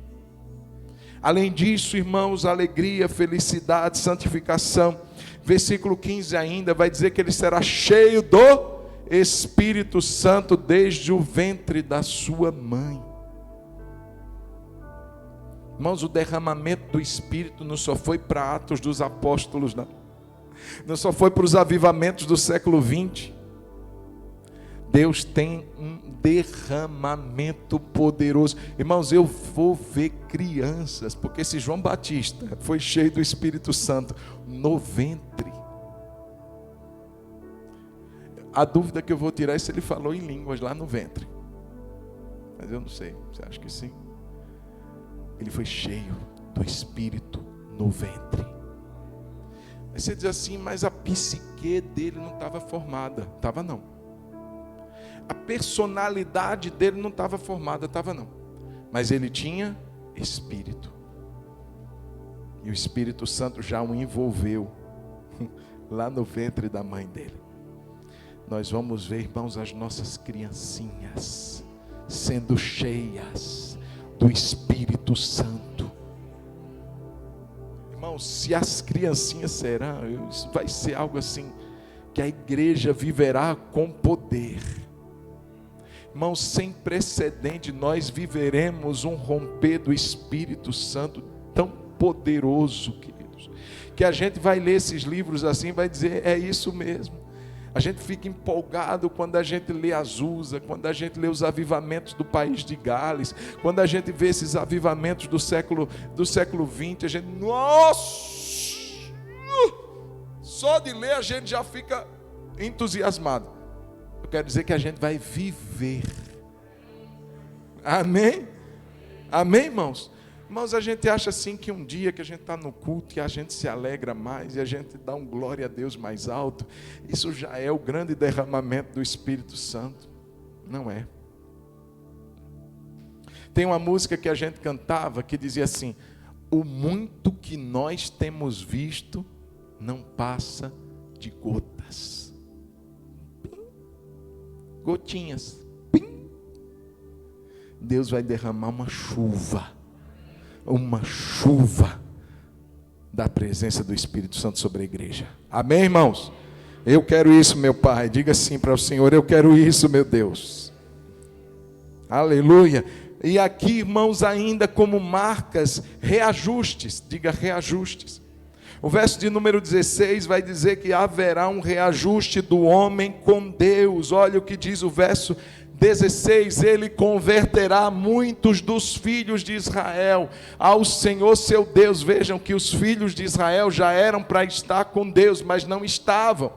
S1: Além disso, irmãos, alegria, felicidade, santificação. Versículo 15 ainda vai dizer que ele será cheio do Espírito Santo desde o ventre da sua mãe. Irmãos, o derramamento do Espírito não só foi para Atos dos Apóstolos, não só foi para os avivamentos do século 20. Deus tem um derramamento poderoso. Irmãos, eu vou ver crianças, porque esse João Batista foi cheio do Espírito Santo no ventre. A dúvida que eu vou tirar é se ele falou em línguas lá no ventre. Mas eu não sei, você acha que sim? Ele foi cheio do Espírito no ventre. Aí você diz assim, mas a psique dele não estava formada. Estava não. A personalidade dele não estava formada. Estava não. Mas ele tinha Espírito. E o Espírito Santo já o envolveu lá no ventre da mãe dele. Nós vamos ver, irmãos, as nossas criancinhas sendo cheias do Espírito Santo. Irmãos, se as criancinhas serão, isso vai ser algo assim, que a igreja viverá com poder. Irmãos, sem precedente, nós viveremos um romper do Espírito Santo tão poderoso, queridos, que a gente vai ler esses livros assim, vai dizer, é isso mesmo. A gente fica empolgado quando a gente lê Azusa, quando a gente lê os avivamentos do país de Gales, quando a gente vê esses avivamentos do século 20, a gente, nossa! Só de ler a gente já fica entusiasmado. Eu quero dizer que a gente vai viver. Amém? Amém, irmãos? Irmãos, a gente acha assim que um dia que a gente está no culto e a gente se alegra mais e a gente dá um glória a Deus mais alto, isso já é o grande derramamento do Espírito Santo. Não é. Tem uma música que a gente cantava que dizia assim: o muito que nós temos visto não passa de gotas. Pim. Gotinhas. Pim. Deus vai derramar uma chuva da presença do Espírito Santo sobre a igreja. Amém, irmãos? Eu quero isso, meu Pai. Diga assim para o Senhor: eu quero isso, meu Deus. Aleluia. E aqui, irmãos, ainda como marcas, reajustes. Diga reajustes. O verso de número 16 vai dizer que haverá um reajuste do homem com Deus. Olha o que diz o verso 16: ele converterá muitos dos filhos de Israel ao Senhor seu Deus. Vejam que os filhos de Israel já eram para estar com Deus, mas não estavam.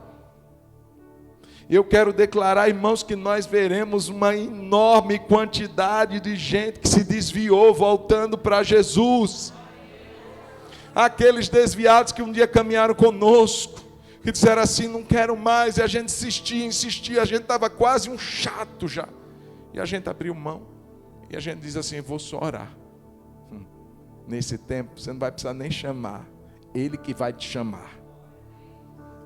S1: Eu quero declarar, irmãos, que nós veremos uma enorme quantidade de gente que se desviou voltando para Jesus. Aqueles desviados que um dia caminharam conosco, que disseram assim, não quero mais, e a gente insistia, a gente estava quase um chato já, e a gente abriu mão, e a gente diz assim, vou só orar. Nesse tempo, você não vai precisar nem chamar, Ele que vai te chamar,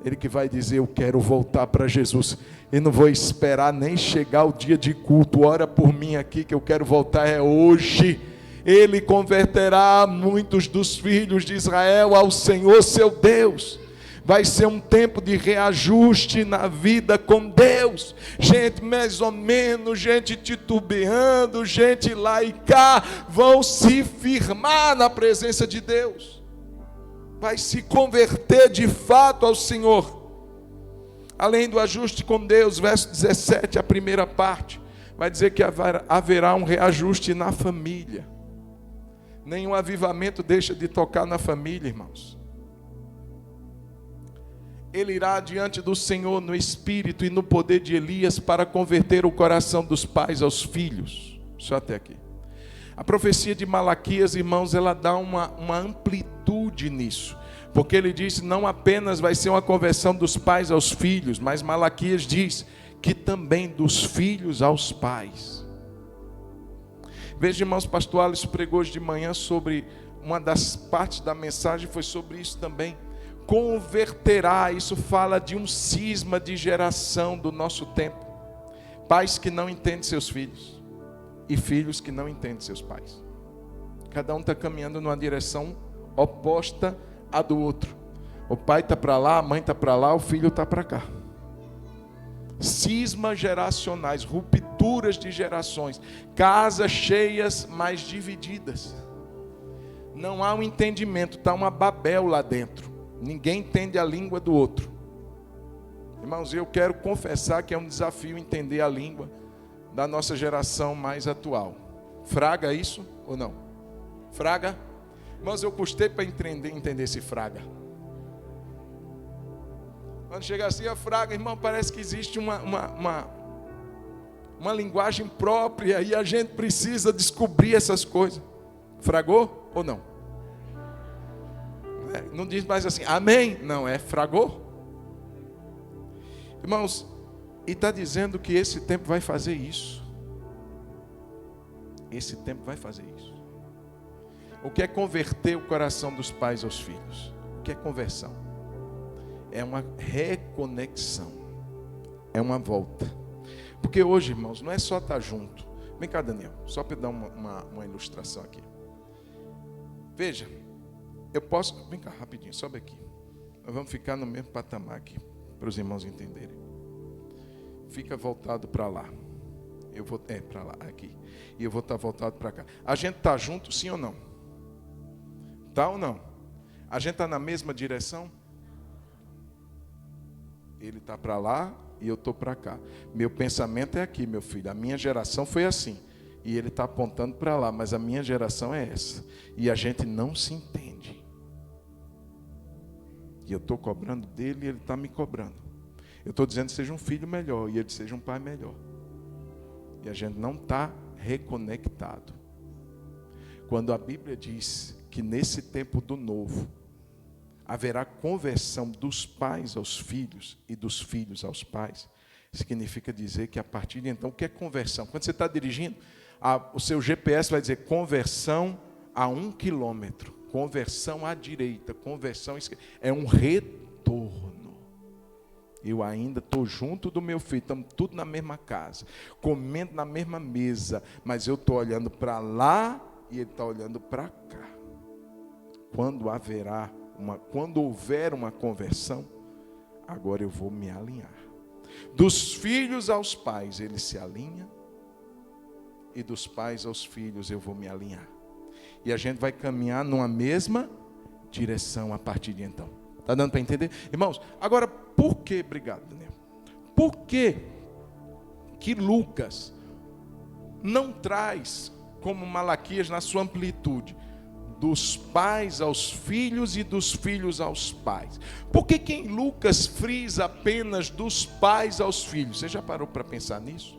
S1: Ele que vai dizer, eu quero voltar para Jesus, e não vou esperar nem chegar o dia de culto, ora por mim aqui, que eu quero voltar é hoje. Ele converterá muitos dos filhos de Israel ao Senhor seu Deus. Vai ser um tempo de reajuste na vida com Deus. Gente mais ou menos, gente titubeando, gente lá e cá, vão se firmar na presença de Deus. Vai se converter de fato ao Senhor. Além do ajuste com Deus, verso 17, a primeira parte, vai dizer que haverá um reajuste na família. Nenhum avivamento deixa de tocar na família, irmãos. Ele irá diante do Senhor no espírito e no poder de Elias para converter o coração dos pais aos filhos. Só até aqui. A profecia de Malaquias, irmãos, ela dá uma amplitude nisso. Porque ele disse, não apenas vai ser uma conversão dos pais aos filhos, mas Malaquias diz que também dos filhos aos pais. Veja, irmãos, pastor Alisson pregou hoje de manhã sobre, uma das partes da mensagem foi sobre isso também. Converterá, isso fala de um cisma de geração do nosso tempo. Pais que não entendem seus filhos e filhos que não entendem seus pais. Cada um está caminhando numa direção oposta à do outro. O pai está para lá, a mãe está para lá, o filho está para cá. Cismas geracionais, rupturas de gerações, casas cheias, mas divididas. Não há um entendimento, está uma Babel lá dentro. Ninguém entende a língua do outro. Irmãos, eu quero confessar que é um desafio entender a língua da nossa geração mais atual. Fraga isso ou não? Fraga? Irmãos, eu custei para entender esse fraga. Quando chega assim a fraga, irmão, parece que existe uma linguagem própria e a gente precisa descobrir essas coisas. Fragou ou não? Não diz mais assim, amém? Não, é fragou. Irmãos, e está dizendo que esse tempo vai fazer isso. Esse tempo vai fazer isso. O que é converter o coração dos pais aos filhos? O que é conversão? É uma reconexão. É uma volta. Porque hoje, irmãos, não é só estar junto. Vem cá, Daniel, só para dar uma ilustração aqui. Veja, eu posso... Vem cá, rapidinho, sobe aqui. Nós vamos ficar no mesmo patamar aqui, para os irmãos entenderem. Fica voltado para lá. Eu vou... para lá, aqui. E eu vou estar voltado para cá. A gente está junto, sim ou não? Tá ou não? A gente está na mesma direção? Ele está para lá e eu estou para cá. Meu pensamento é aqui, meu filho. A minha geração foi assim. E ele está apontando para lá, mas a minha geração é essa. E a gente não se entende. E eu estou cobrando dele e ele está me cobrando. Eu estou dizendo que seja um filho melhor e ele seja um pai melhor. E a gente não está reconectado. Quando a Bíblia diz que nesse tempo do novo haverá conversão dos pais aos filhos e dos filhos aos pais, significa dizer que a partir de então, o que é conversão? Quando você está dirigindo, o seu GPS vai dizer conversão a 1 quilômetro, conversão à direita, conversão à esquerda. É um retorno. Eu ainda estou junto do meu filho, estamos tudo na mesma casa, comendo na mesma mesa, mas eu estou olhando para lá e ele está olhando para cá. Quando houver uma conversão, agora eu vou me alinhar. Dos filhos aos pais, ele se alinha, e dos pais aos filhos eu vou me alinhar. E a gente vai caminhar numa mesma direção a partir de então. Está dando para entender? Irmãos, agora, por que, obrigado, Daniel, por que Lucas não traz, como Malaquias na sua amplitude, dos pais aos filhos e dos filhos aos pais? Por que em Lucas frisa apenas dos pais aos filhos? Você já parou para pensar nisso?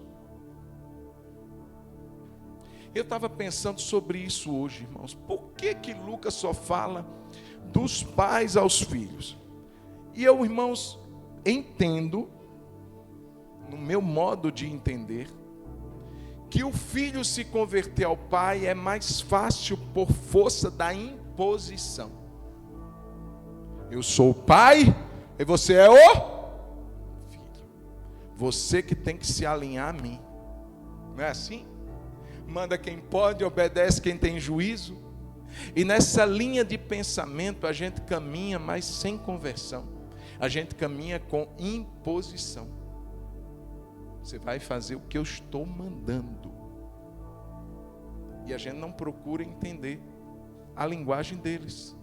S1: Eu estava pensando sobre isso hoje, irmãos. Por que Lucas só fala dos pais aos filhos? E eu, irmãos, entendo, no meu modo de entender, que o filho se converter ao pai é mais fácil por força da imposição. Eu sou o pai e você é o filho. Você que tem que se alinhar a mim. Não é assim? Manda quem pode, obedece quem tem juízo. E nessa linha de pensamento a gente caminha, mas sem conversão. A gente caminha com imposição. Você vai fazer o que eu estou mandando. E a gente não procura entender a linguagem deles.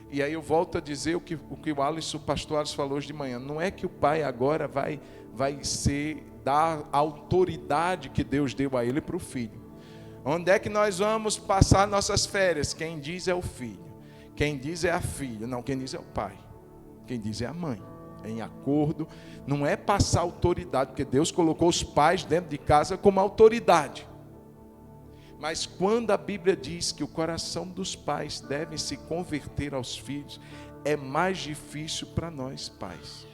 S1: E aí eu volto a dizer o que o Alisson, o pastor Alisson falou hoje de manhã. Não é que o pai agora vai dar a autoridade que Deus deu a ele para o filho. Onde é que nós vamos passar nossas férias? Quem diz é o filho. Quem diz é a filha. Não, quem diz é o pai. Quem diz é a mãe. Em acordo, não é passar autoridade, porque Deus colocou os pais dentro de casa como autoridade. Mas quando a Bíblia diz que o coração dos pais deve se converter aos filhos, é mais difícil para nós, pais.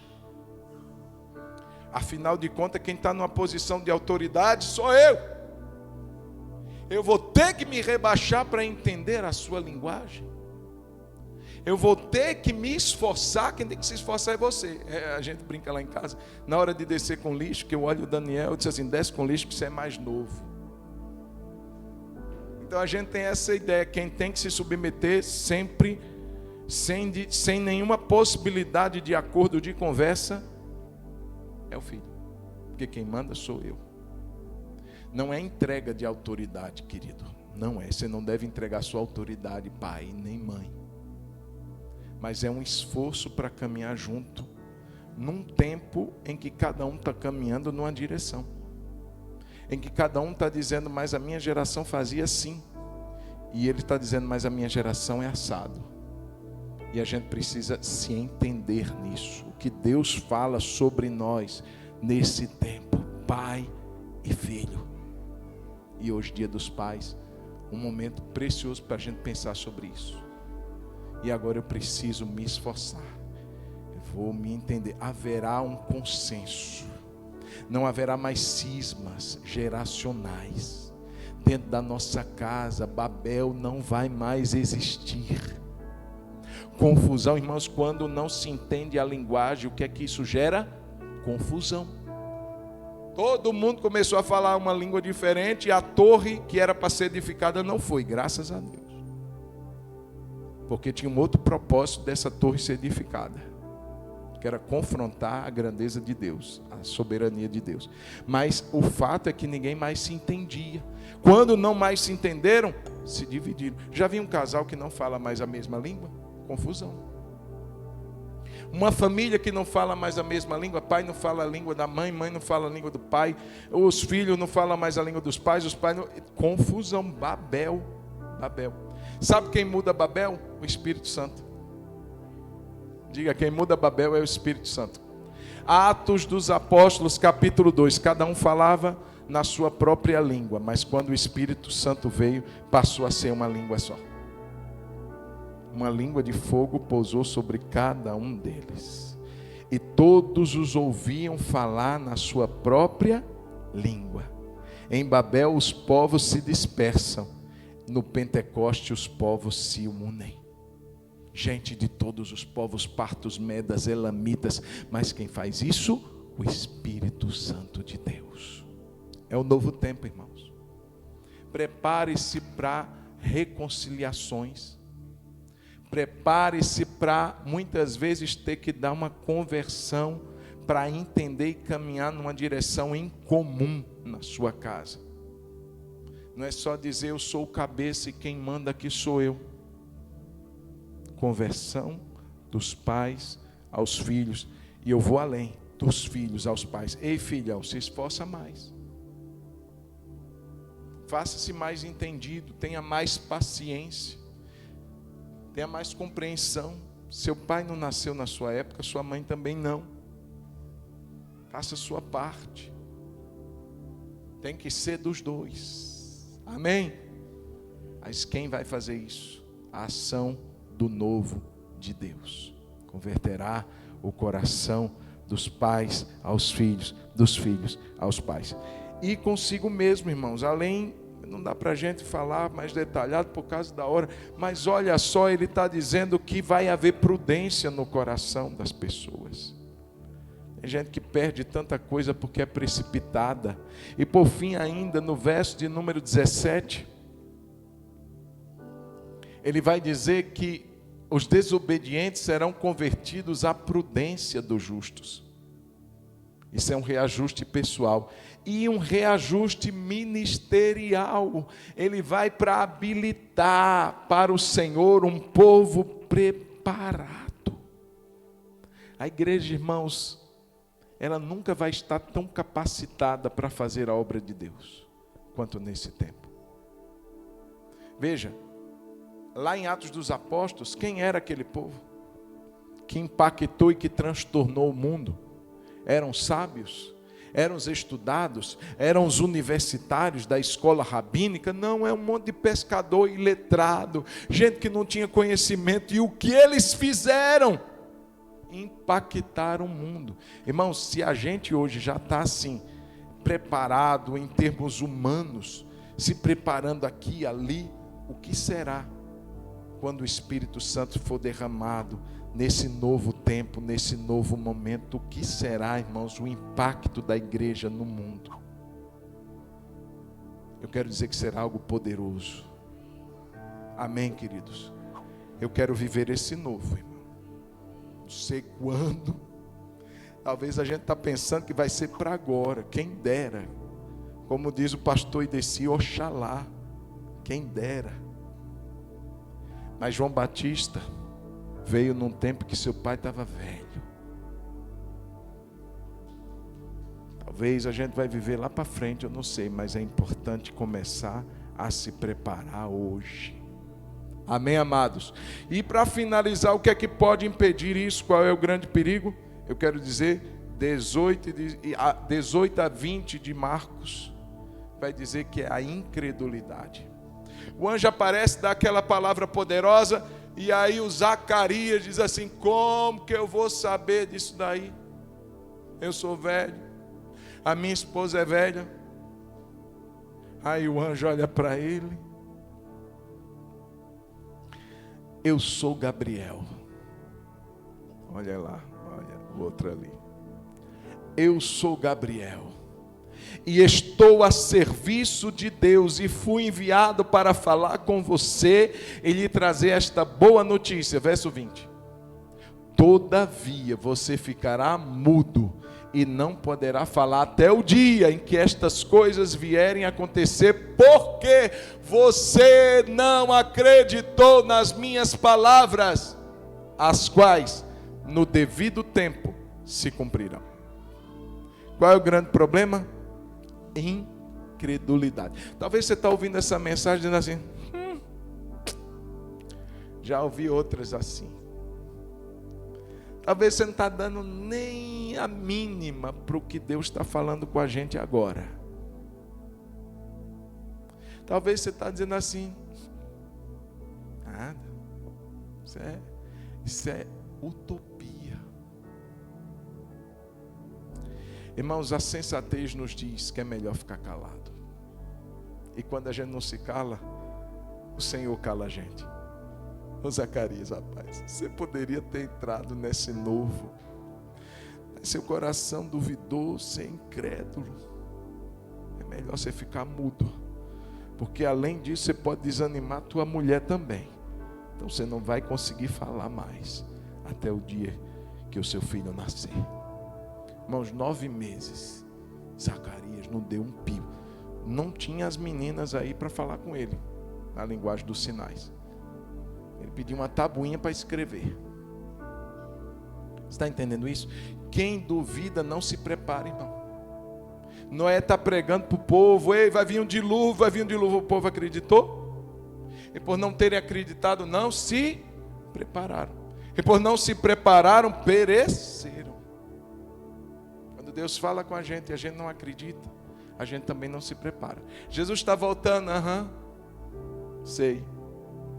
S1: Afinal de contas, quem está numa posição de autoridade sou eu. Eu vou ter que me rebaixar para entender a sua linguagem. Eu vou ter que me esforçar. Quem tem que se esforçar é você. A gente brinca lá em casa, na hora de descer com lixo, que eu olho o Daniel, eu disse assim, desce com lixo que você é mais novo. Então a gente tem essa ideia, quem tem que se submeter sempre, sem nenhuma possibilidade de acordo, de conversa, é o filho. Porque quem manda sou eu. Não é entrega de autoridade, querido. Não é. Você não deve entregar sua autoridade, pai, nem mãe. Mas é um esforço para caminhar junto, num tempo em que cada um está caminhando numa direção. Em que cada um está dizendo, mas a minha geração fazia assim. E ele está dizendo, mas a minha geração é assado. E a gente precisa se entender nisso. O que Deus fala sobre nós nesse tempo, pai e filho. E hoje, dia dos pais, um momento precioso para a gente pensar sobre isso. E agora eu preciso me esforçar. Eu vou me entender. Haverá um consenso. Não haverá mais cismas geracionais. Dentro da nossa casa, Babel não vai mais existir. Confusão, irmãos, quando não se entende a linguagem, o que é que isso gera? Confusão. Todo mundo começou a falar uma língua diferente e a torre que era para ser edificada não foi, graças a Deus. Porque tinha um outro propósito dessa torre ser edificada, que era confrontar a grandeza de Deus, a soberania de Deus. Mas o fato é que ninguém mais se entendia. Quando não mais se entenderam, se dividiram. Já vi um casal que não fala mais a mesma língua? Confusão. Uma família que não fala mais a mesma língua, pai não fala a língua da mãe, mãe não fala a língua do pai, os filhos não falam mais a língua dos pais, os pais não... Confusão, Babel. Sabe quem muda Babel? O Espírito Santo. Diga, quem muda Babel é o Espírito Santo. Atos dos Apóstolos, capítulo 2. Cada um falava na sua própria língua, mas quando o Espírito Santo veio, passou a ser uma língua só. Uma língua de fogo pousou sobre cada um deles. E todos os ouviam falar na sua própria língua. Em Babel os povos se dispersam. No Pentecoste os povos se unem. Gente de todos os povos, partos, medas, elamitas. Mas quem faz isso? O Espírito Santo de Deus. É o novo tempo, irmãos. Prepare-se para reconciliações. Prepare-se para, muitas vezes, ter que dar uma conversão para entender e caminhar numa direção em comum na sua casa. Não é só dizer eu sou o cabeça e quem manda aqui sou eu. Conversão dos pais aos filhos. E eu vou além, dos filhos aos pais. Ei, filhão, se esforça mais. Faça-se mais entendido, tenha mais paciência. Tenha mais compreensão. Seu pai não nasceu na sua época, sua mãe também não. Faça a sua parte. Tem que ser dos dois. Amém? Mas quem vai fazer isso? A ação do novo de Deus. Converterá o coração dos pais aos filhos, dos filhos aos pais. E consigo mesmo, irmãos, além... Não dá para a gente falar mais detalhado por causa da hora. Mas olha só, ele está dizendo que vai haver prudência no coração das pessoas. Tem gente que perde tanta coisa porque é precipitada. E por fim ainda, no verso de número 17, ele vai dizer que os desobedientes serão convertidos à prudência dos justos. Isso é um reajuste pessoal. E um reajuste ministerial. Ele vai para habilitar para o Senhor um povo preparado. A igreja, irmãos, ela nunca vai estar tão capacitada para fazer a obra de Deus quanto nesse tempo. Veja, lá em Atos dos Apóstolos, quem era aquele povo que impactou e que transtornou o mundo? Eram sábios, Eram os estudados? Eram os universitários da escola rabínica? Não, é um monte de pescador iletrado, gente que não tinha conhecimento. E o que eles fizeram? Impactaram o mundo. Irmãos, se a gente hoje já está assim, preparado em termos humanos, se preparando aqui e ali, o que será quando o Espírito Santo for derramado nesse novo tempo, nesse novo momento? O que será, irmãos, o impacto da igreja no mundo? Eu quero dizer que será algo poderoso. Amém, queridos? Eu quero viver esse novo, irmão. Não sei quando. Talvez a gente está pensando que vai ser para agora. Quem dera. Como diz o pastor Ideci, oxalá. Quem dera. Mas João Batista veio num tempo que seu pai estava velho. Talvez a gente vai viver lá para frente, eu não sei. Mas é importante começar a se preparar hoje. Amém, amados? E para finalizar, o que é que pode impedir isso? Qual é o grande perigo? Eu quero dizer, 18 a 20 de Marcos, vai dizer que é a incredulidade. O anjo aparece, dá aquela palavra poderosa, e aí o Zacarias diz assim: como que eu vou saber disso daí? Eu sou velho, a minha esposa é velha. Aí o anjo olha para ele: eu sou Gabriel. Olha lá, olha o outro ali. Eu sou Gabriel, e estou a serviço de Deus, e fui enviado para falar com você e lhe trazer esta boa notícia. Verso 20. Todavia você ficará mudo e não poderá falar até o dia em que estas coisas vierem a acontecer, porque você não acreditou nas minhas palavras, as quais no devido tempo se cumprirão. Qual é o grande problema? Incredulidade. Talvez você está ouvindo essa mensagem dizendo assim: já ouvi outras assim. Talvez você não está dando nem a mínima para o que Deus está falando com a gente agora. Talvez você está dizendo assim: nada, isso é utopia. Irmãos, a sensatez nos diz que é melhor ficar calado. E quando a gente não se cala, o Senhor cala a gente. Ô Zacarias, rapaz, você poderia ter entrado nesse novo, mas seu coração duvidou, ser incrédulo. É melhor você ficar mudo, porque além disso você pode desanimar tua mulher também. Então você não vai conseguir falar mais até o dia que o seu filho nascer. Irmãos, 9 meses, Zacarias não deu um pio. Não tinha as meninas aí para falar com ele, na linguagem dos sinais. Ele pediu uma tabuinha para escrever. Você está entendendo isso? Quem duvida não se prepara, irmão. Noé está pregando para o povo: ei, vai vir um dilúvio, vai vir um dilúvio. O povo acreditou? E por não terem acreditado, não se prepararam. E por não se prepararam, pereceram. Quando Deus fala com a gente e a gente não acredita, a gente também não se prepara. Jesus está voltando, sei.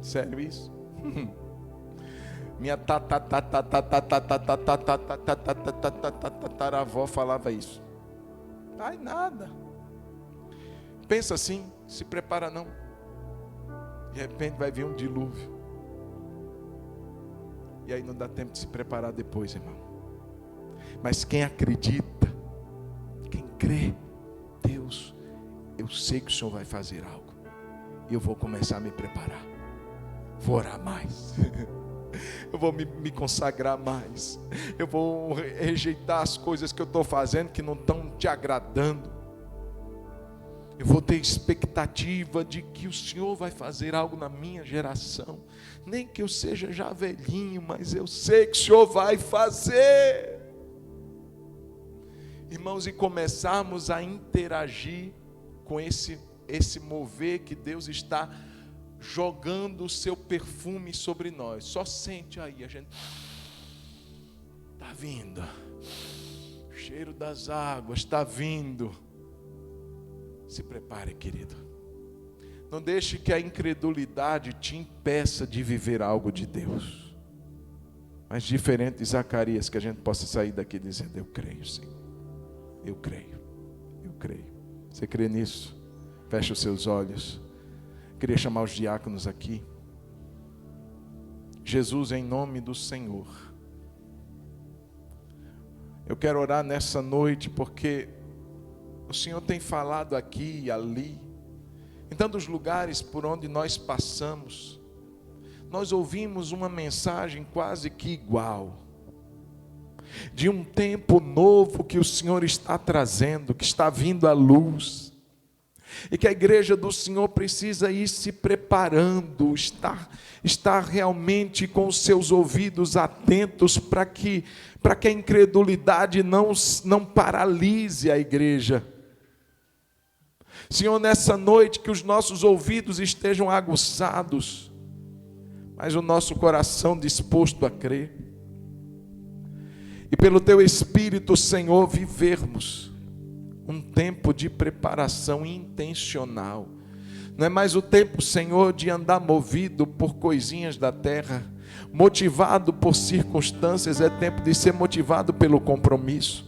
S1: Sério isso? Minha tataravó falava isso. Ai, nada. Pensa assim, se prepara não. De repente vai vir um dilúvio. E aí não dá tempo de se preparar depois, irmão. Mas quem acredita, quem crê, Deus, eu sei que o Senhor vai fazer algo. E eu vou começar a me preparar. Vou orar mais. Eu vou me consagrar mais. Eu vou rejeitar as coisas que eu estou fazendo que não estão te agradando. Eu vou ter expectativa de que o Senhor vai fazer algo na minha geração. Nem que eu seja já velhinho, mas eu sei que o Senhor vai fazer. Irmãos, e começarmos a interagir com esse mover que Deus está jogando o seu perfume sobre nós. Só sente aí, a gente está vindo. cheiro das águas está vindo. Se prepare, querido. Não deixe que a incredulidade te impeça de viver algo de Deus. Mas diferente de Zacarias, que a gente possa sair daqui dizendo: eu creio, Senhor. Eu creio. Eu creio. Você crê nisso? Feche os seus olhos. Queria chamar os diáconos aqui. Jesus, em nome do Senhor, eu quero orar nessa noite, porque o Senhor tem falado aqui e ali, em tantos lugares por onde nós passamos. Nós ouvimos uma mensagem quase que igual, de um tempo novo que o Senhor está trazendo, que está vindo à luz, e que a igreja do Senhor precisa ir se preparando, estar realmente com os seus ouvidos atentos, para que a incredulidade não paralise a igreja. Senhor, nessa noite, que os nossos ouvidos estejam aguçados, mas o nosso coração disposto a crer, e pelo Teu Espírito, Senhor, vivermos um tempo de preparação intencional. Não é mais o tempo, Senhor, de andar movido por coisinhas da terra, motivado por circunstâncias. É tempo de ser motivado pelo compromisso.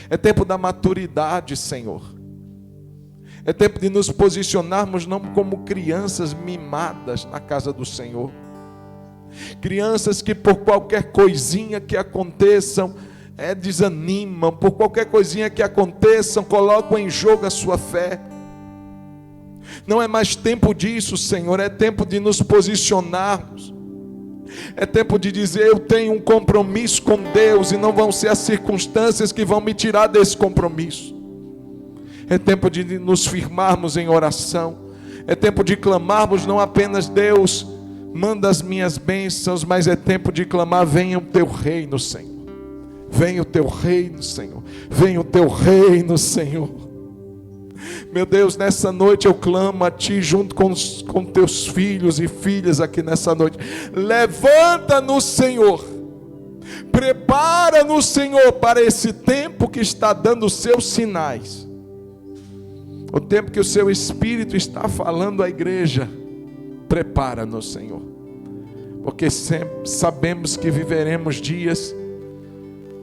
S1: É tempo da maturidade, Senhor. É tempo de nos posicionarmos não como crianças mimadas na casa do Senhor. Crianças que por qualquer coisinha que aconteçam, desanimam, por qualquer coisinha que aconteçam, colocam em jogo a sua fé. Não é mais tempo disso, Senhor, é tempo de nos posicionarmos. É tempo de dizer: eu tenho um compromisso com Deus, e não vão ser as circunstâncias que vão me tirar desse compromisso. É tempo de nos firmarmos em oração. É tempo de clamarmos não apenas: Deus, manda as minhas bênçãos, mas é tempo de clamar: venha o Teu reino, Senhor. Venha o Teu reino, Senhor. Venha o Teu reino, Senhor. Meu Deus, nessa noite eu clamo a Ti junto com Teus filhos e filhas aqui nessa noite. Levanta-nos, Senhor. Prepara-nos, Senhor, para esse tempo que está dando os seus sinais. O tempo que o Seu Espírito está falando à igreja. Prepara-nos, Senhor. Porque sempre sabemos que viveremos dias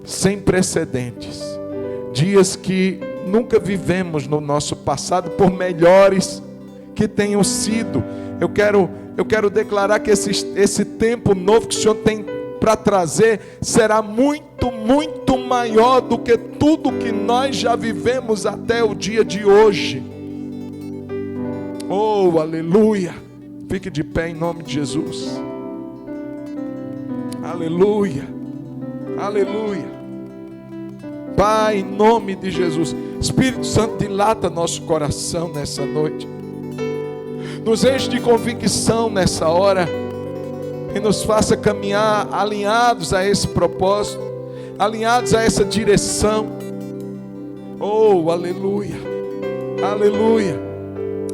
S1: sem precedentes, dias que nunca vivemos no nosso passado, por melhores que tenham sido. Eu quero declarar que esse tempo novo que o Senhor tem para trazer será muito, muito maior do que tudo que nós já vivemos até o dia de hoje. Oh, aleluia! Fique de pé em nome de Jesus. Aleluia, aleluia. Pai, em nome de Jesus, Espírito Santo, dilata nosso coração nessa noite. Nos enche de convicção nessa hora, e nos faça caminhar alinhados a esse propósito, alinhados a essa direção. Oh, aleluia, aleluia,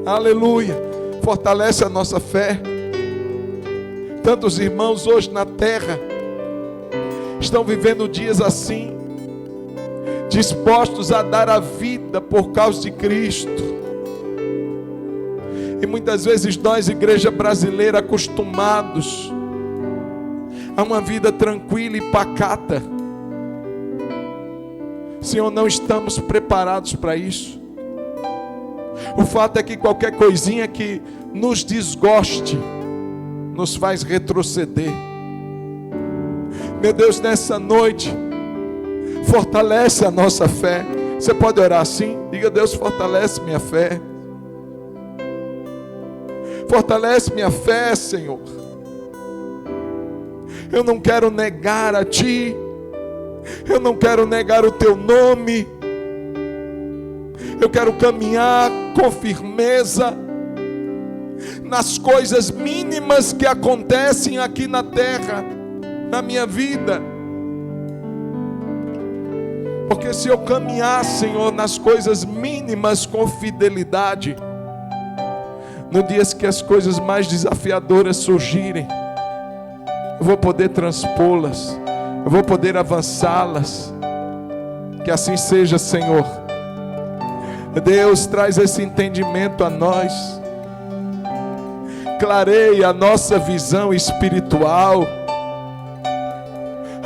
S1: aleluia. Fortalece a nossa fé. Tantos irmãos hoje na terra estão vivendo dias assim, dispostos a dar a vida por causa de Cristo. E muitas vezes nós, igreja brasileira, acostumados a uma vida tranquila e pacata, Senhor, não estamos preparados para isso. O fato é que qualquer coisinha que nos desgoste nos faz retroceder. Meu Deus, nessa noite, fortalece a nossa fé. Você pode orar assim? Diga: Deus, fortalece minha fé. Fortalece minha fé, Senhor. Eu não quero negar a Ti. Eu não quero negar o Teu nome. Eu quero caminhar com firmeza nas coisas mínimas que acontecem aqui na terra, na minha vida. Porque se eu caminhar, Senhor, nas coisas mínimas com fidelidade, no dia que as coisas mais desafiadoras surgirem, eu vou poder transpô-las, eu vou poder avançá-las, Que assim seja, Senhor. Deus, traz esse entendimento a nós. Clareia a nossa visão espiritual.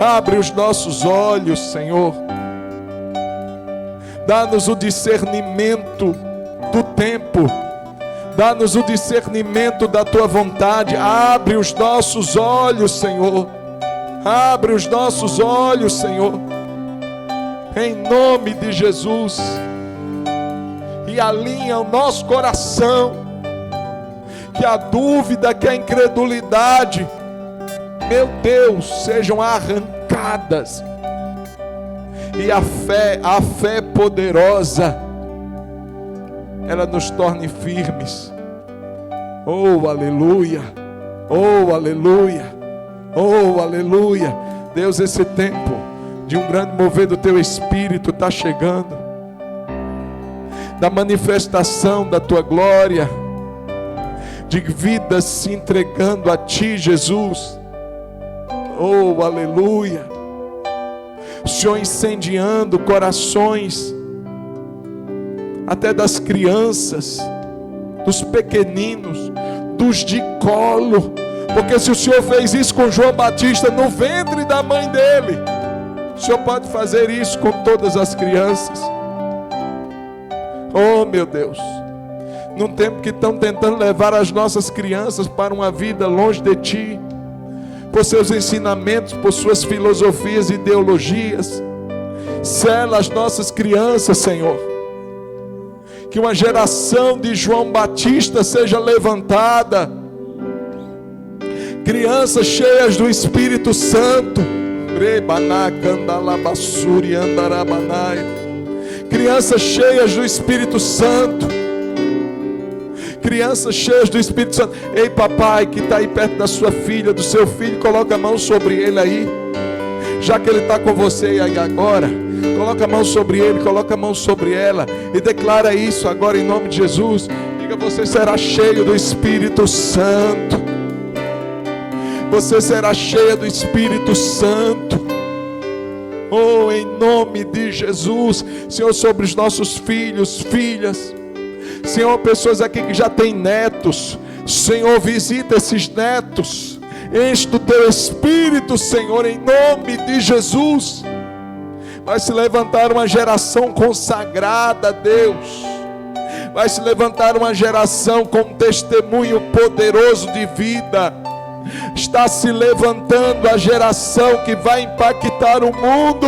S1: Abre os nossos olhos, Senhor. Dá-nos o discernimento do tempo. Dá-nos o discernimento da Tua vontade. Abre os nossos olhos, Senhor. Abre os nossos olhos, Senhor. Em nome de Jesus. E alinha o nosso coração. Que a dúvida, que a incredulidade, meu Deus, sejam arrancadas. E a fé poderosa, ela nos torne firmes. Oh, aleluia. Oh, aleluia. Oh, aleluia. Deus, esse tempo de um grande mover do Teu Espírito está chegando. Da manifestação da Tua glória. De vidas se entregando a Ti, Jesus. Oh, aleluia. O Senhor incendiando corações, até das crianças, dos pequeninos, dos de colo. Porque se o Senhor fez isso com João Batista no ventre da mãe dele, o Senhor pode fazer isso com todas as crianças. Oh, meu Deus. Num tempo que estão tentando levar as nossas crianças para uma vida longe de Ti, por seus ensinamentos, por suas filosofias e ideologias. Sela as nossas crianças, Senhor. Que uma geração de João Batista seja levantada. Crianças cheias do Espírito Santo. Crianças cheias do Espírito Santo. Crianças cheias do Espírito Santo. Ei, papai, que está aí perto da sua filha, do seu filho, coloca a mão sobre ele aí. Já que ele está com você aí agora, coloca a mão sobre ele, coloca a mão sobre ela. E declara isso agora em nome de Jesus. Diga: você será cheio do Espírito Santo. Você será cheia do Espírito Santo. Oh, em nome de Jesus. Senhor, sobre os nossos filhos, filhas. Senhor, pessoas aqui que já têm netos. Senhor, visita esses netos. Enche do Teu Espírito, Senhor, em nome de Jesus. Vai se levantar uma geração consagrada a Deus. Vai se levantar uma geração com um testemunho poderoso de vida. Está se levantando a geração que vai impactar o mundo.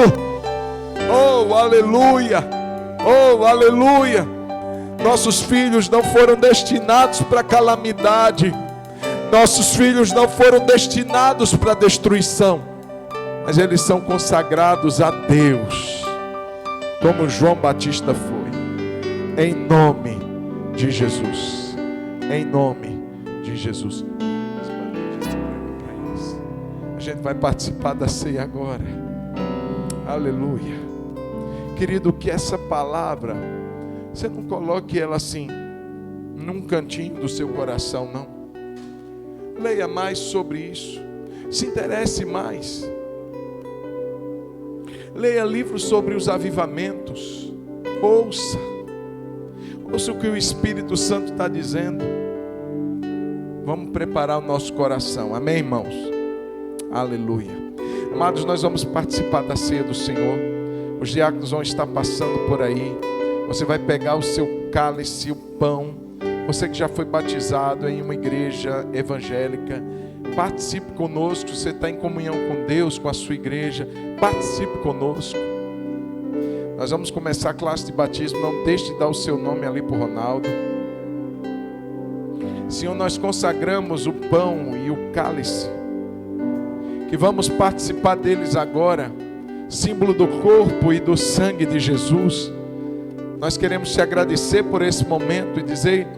S1: Oh, aleluia. Oh, aleluia. Nossos filhos não foram destinados para calamidade. Nossos filhos não foram destinados para destruição. Mas eles são consagrados a Deus, como João Batista foi. Em nome de Jesus. Em nome de Jesus. A gente vai participar da ceia agora. Aleluia. Querido, que essa palavra, você não coloque ela assim, num cantinho do seu coração, não. Leia mais sobre isso. Se interesse mais. Leia livros sobre os avivamentos. Ouça o que o Espírito Santo está dizendo. Vamos preparar o nosso coração. Amém, irmãos? Aleluia. Amados, nós vamos participar da ceia do Senhor. Os diáconos vão estar passando por aí. Você vai pegar o seu cálice, o pão. Você que já foi batizado em uma igreja evangélica, participe conosco. Você está em comunhão com Deus, com a sua igreja, participe conosco. Nós vamos começar a classe de batismo. Não deixe de dar o seu nome ali para o Ronaldo. Senhor, nós consagramos o pão e o cálice, que vamos participar deles agora, símbolo do corpo e do sangue de Jesus. Nós queremos te agradecer por esse momento e dizer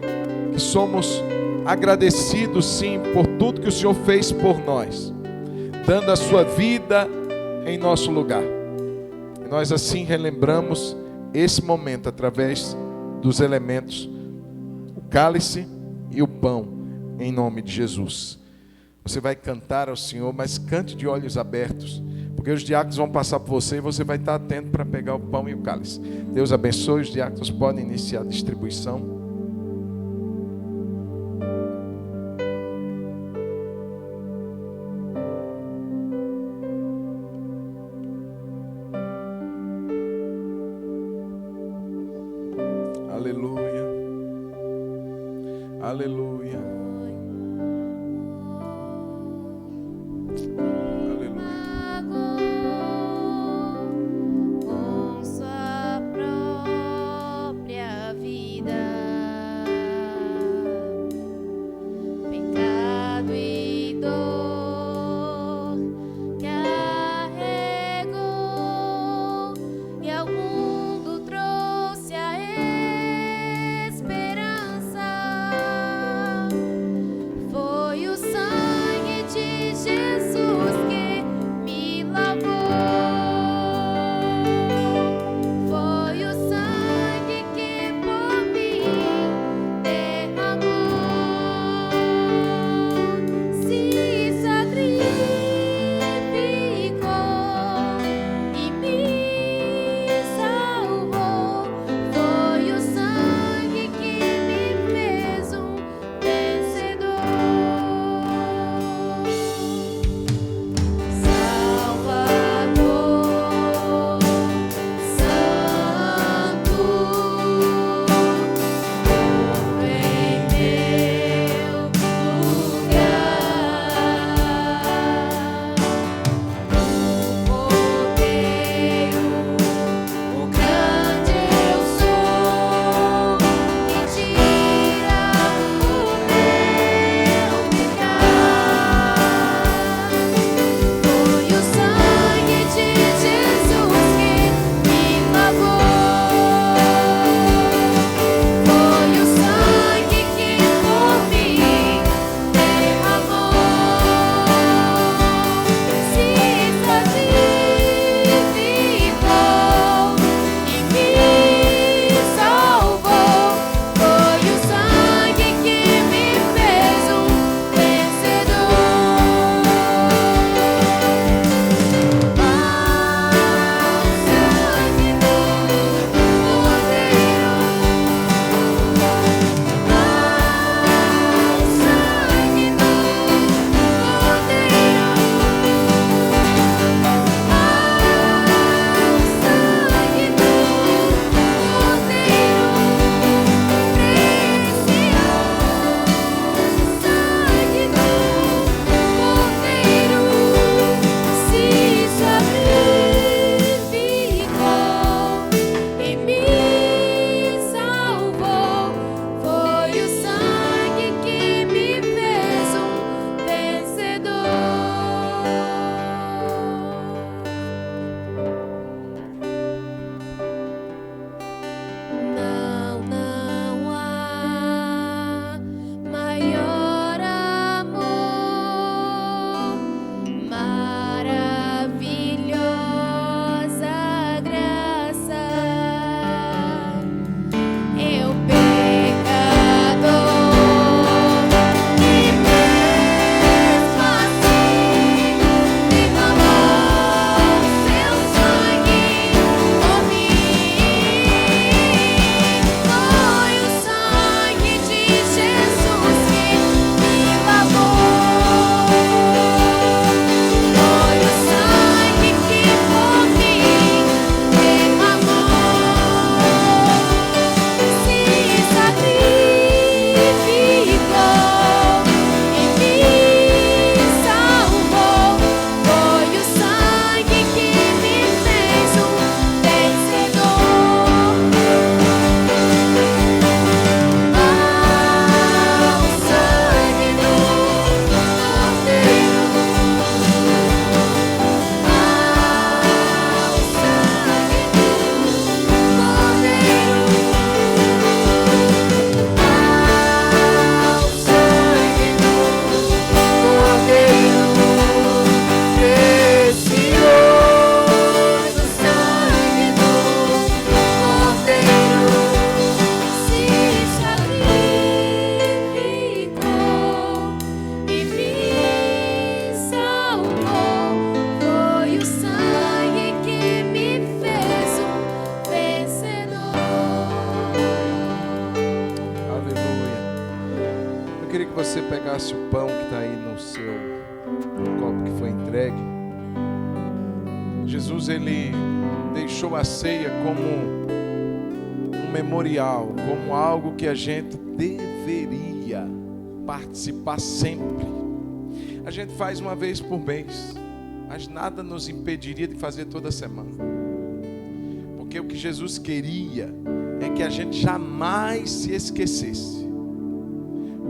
S1: que somos agradecidos sim por tudo que o Senhor fez por nós, dando a sua vida em nosso lugar. E nós assim relembramos esse momento através dos elementos, o cálice e o pão, em nome de Jesus. Você vai cantar ao Senhor, mas cante de olhos abertos, porque Porque os diáconos vão passar por você e você vai estar atento para pegar o pão e o cálice. Deus abençoe, os diáconos podem iniciar a distribuição. Aleluia. Aleluia.
S2: Com sua própria vida, pecado e dor carregou e ao mundo trouxe a esperança.
S1: pegasse o pão que está aí no copo que foi entregue. Jesus, ele deixou a ceia como um memorial, como algo que a gente deveria participar sempre. A gente faz uma vez por mês, mas nada nos impediria de fazer toda semana. Porque o que Jesus queria é que a gente jamais se esquecesse.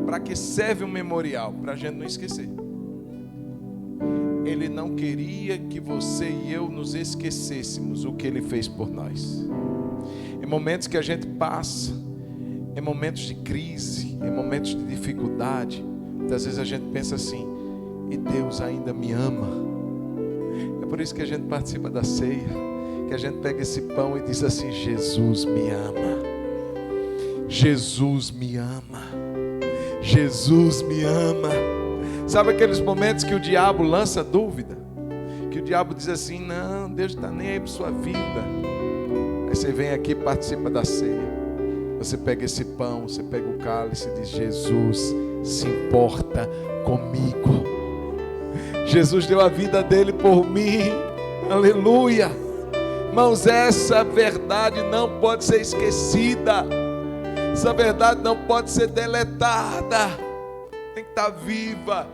S1: Para que serve um memorial? Para a gente não esquecer. Ele não queria que você e eu nos esquecêssemos o que Ele fez por nós. Em momentos que a gente passa, em momentos de crise, em momentos de dificuldade, muitas vezes a gente pensa assim: e Deus ainda me ama. É por isso que a gente participa da ceia, que a gente pega esse pão e diz assim: Jesus me ama. Jesus me ama. Jesus me ama. Sabe aqueles momentos que o diabo lança dúvida? Que o diabo diz assim: não, Deus está nem aí para sua vida. Aí você vem aqui e participa da ceia. Você pega esse pão, você pega o cálice e diz: Jesus se importa comigo. Jesus deu a vida dele por mim. Aleluia. Irmãos, essa verdade não pode ser esquecida. Essa verdade não pode ser deletada. Tem que estar viva.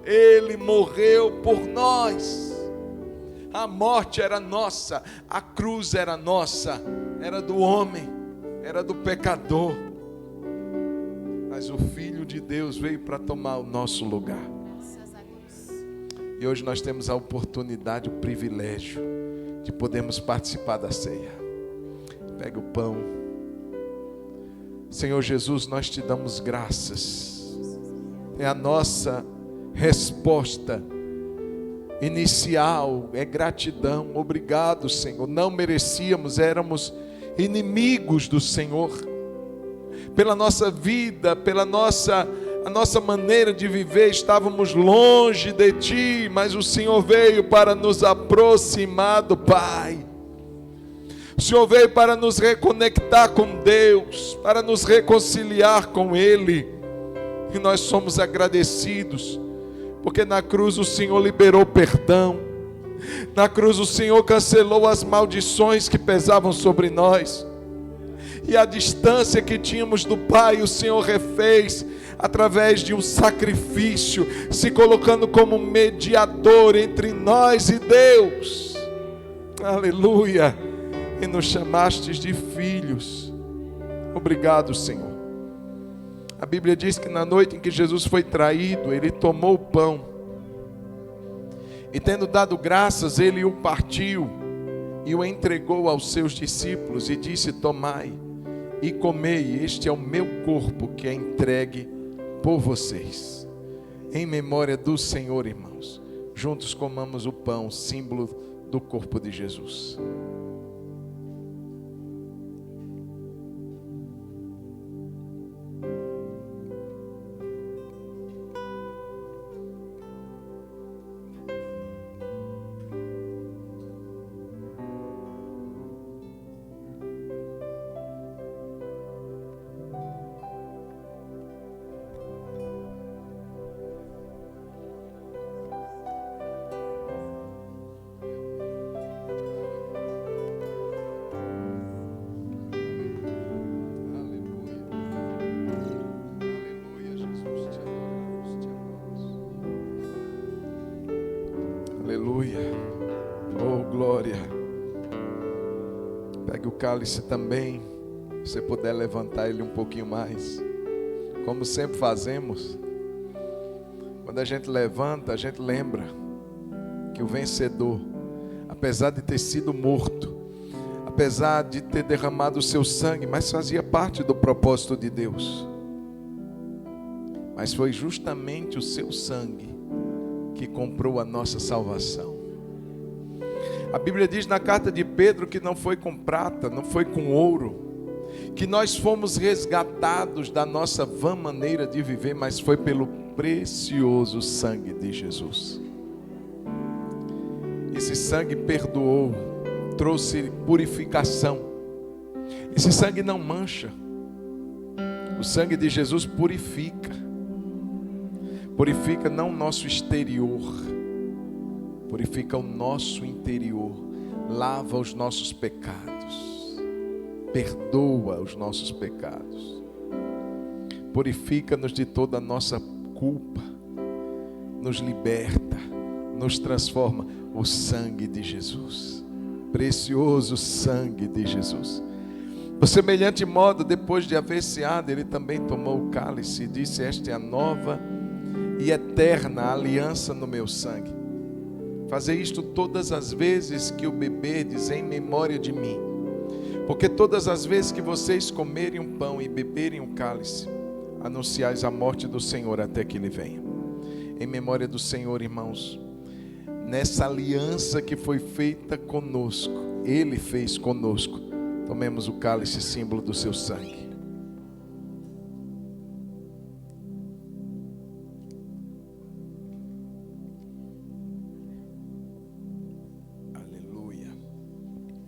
S1: Ele morreu por nós. A morte era nossa, a cruz era nossa, era do homem, era do pecador. Mas o Filho de Deus veio para tomar o nosso lugar. E hoje nós temos a oportunidade, o privilégio de podermos participar da ceia. Pega o pão. Senhor Jesus, nós te damos graças. É a nossa resposta inicial, é gratidão. Obrigado, Senhor. Não merecíamos, éramos inimigos do Senhor. Pela nossa vida, pela a nossa maneira de viver, estávamos longe de Ti, mas o Senhor veio para nos aproximar do Pai. O Senhor veio para nos reconectar com Deus, para nos reconciliar com Ele. E nós somos agradecidos, porque na cruz o Senhor liberou perdão. Na cruz o Senhor cancelou as maldições que pesavam sobre nós. E a distância que tínhamos do Pai, o Senhor refez através de um sacrifício, se colocando como mediador entre nós e Deus. Aleluia. E nos chamastes de filhos. Obrigado, Senhor. A Bíblia diz que na noite em que Jesus foi traído, Ele tomou o pão. E tendo dado graças, Ele o partiu e o entregou aos seus discípulos e disse: tomai e comei, este é o meu corpo que é entregue por vocês. Em memória do Senhor, irmãos, juntos comamos o pão, símbolo do corpo de Jesus. Aleluia. Oh, glória. Pegue o cálice também. Se você puder levantar ele um pouquinho mais. Como sempre fazemos. Quando a gente levanta, a gente lembra que o vencedor, apesar de ter sido morto, apesar de ter derramado o seu sangue, mas fazia parte do propósito de Deus. Mas foi justamente o seu sangue que comprou a nossa salvação. A Bíblia diz na carta de Pedro que não foi com prata, não foi com ouro, que nós fomos resgatados da nossa vã maneira de viver, mas foi pelo precioso sangue de Jesus. Esse sangue perdoou, trouxe purificação. Esse sangue não mancha. O sangue de Jesus purifica. Purifica não o nosso exterior, purifica o nosso interior. Lava os nossos pecados, perdoa os nossos pecados, purifica-nos de toda a nossa culpa, nos liberta, nos transforma. O sangue de Jesus, precioso sangue de Jesus. Por semelhante modo, depois de haver ceado, ele também tomou o cálice e disse: esta é a nova e eterna aliança no meu sangue. Fazer isto todas as vezes que o beberdes em memória de mim. Porque todas as vezes que vocês comerem um pão e beberem um cálice, anunciais a morte do Senhor até que ele venha. Em memória do Senhor, irmãos, nessa aliança que foi feita conosco, ele fez conosco, tomemos o cálice, símbolo do seu sangue.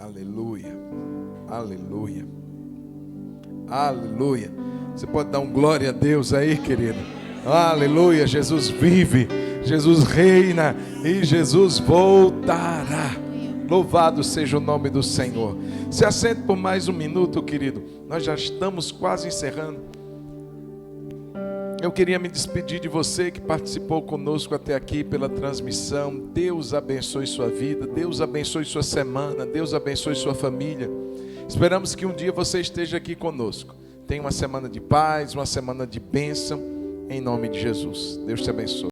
S1: Aleluia, aleluia, aleluia. Você pode dar um glória a Deus aí, querido? Aleluia, Jesus vive, Jesus reina e Jesus voltará. Louvado seja o nome do Senhor. Se assente por mais um minuto, querido. Nós já estamos quase encerrando. Eu queria me despedir de você que participou conosco até aqui pela transmissão. Deus abençoe sua vida, Deus abençoe sua semana, Deus abençoe sua família. Esperamos que um dia você esteja aqui conosco. Tenha uma semana de paz, uma semana de bênção, em nome de Jesus. Deus te abençoe.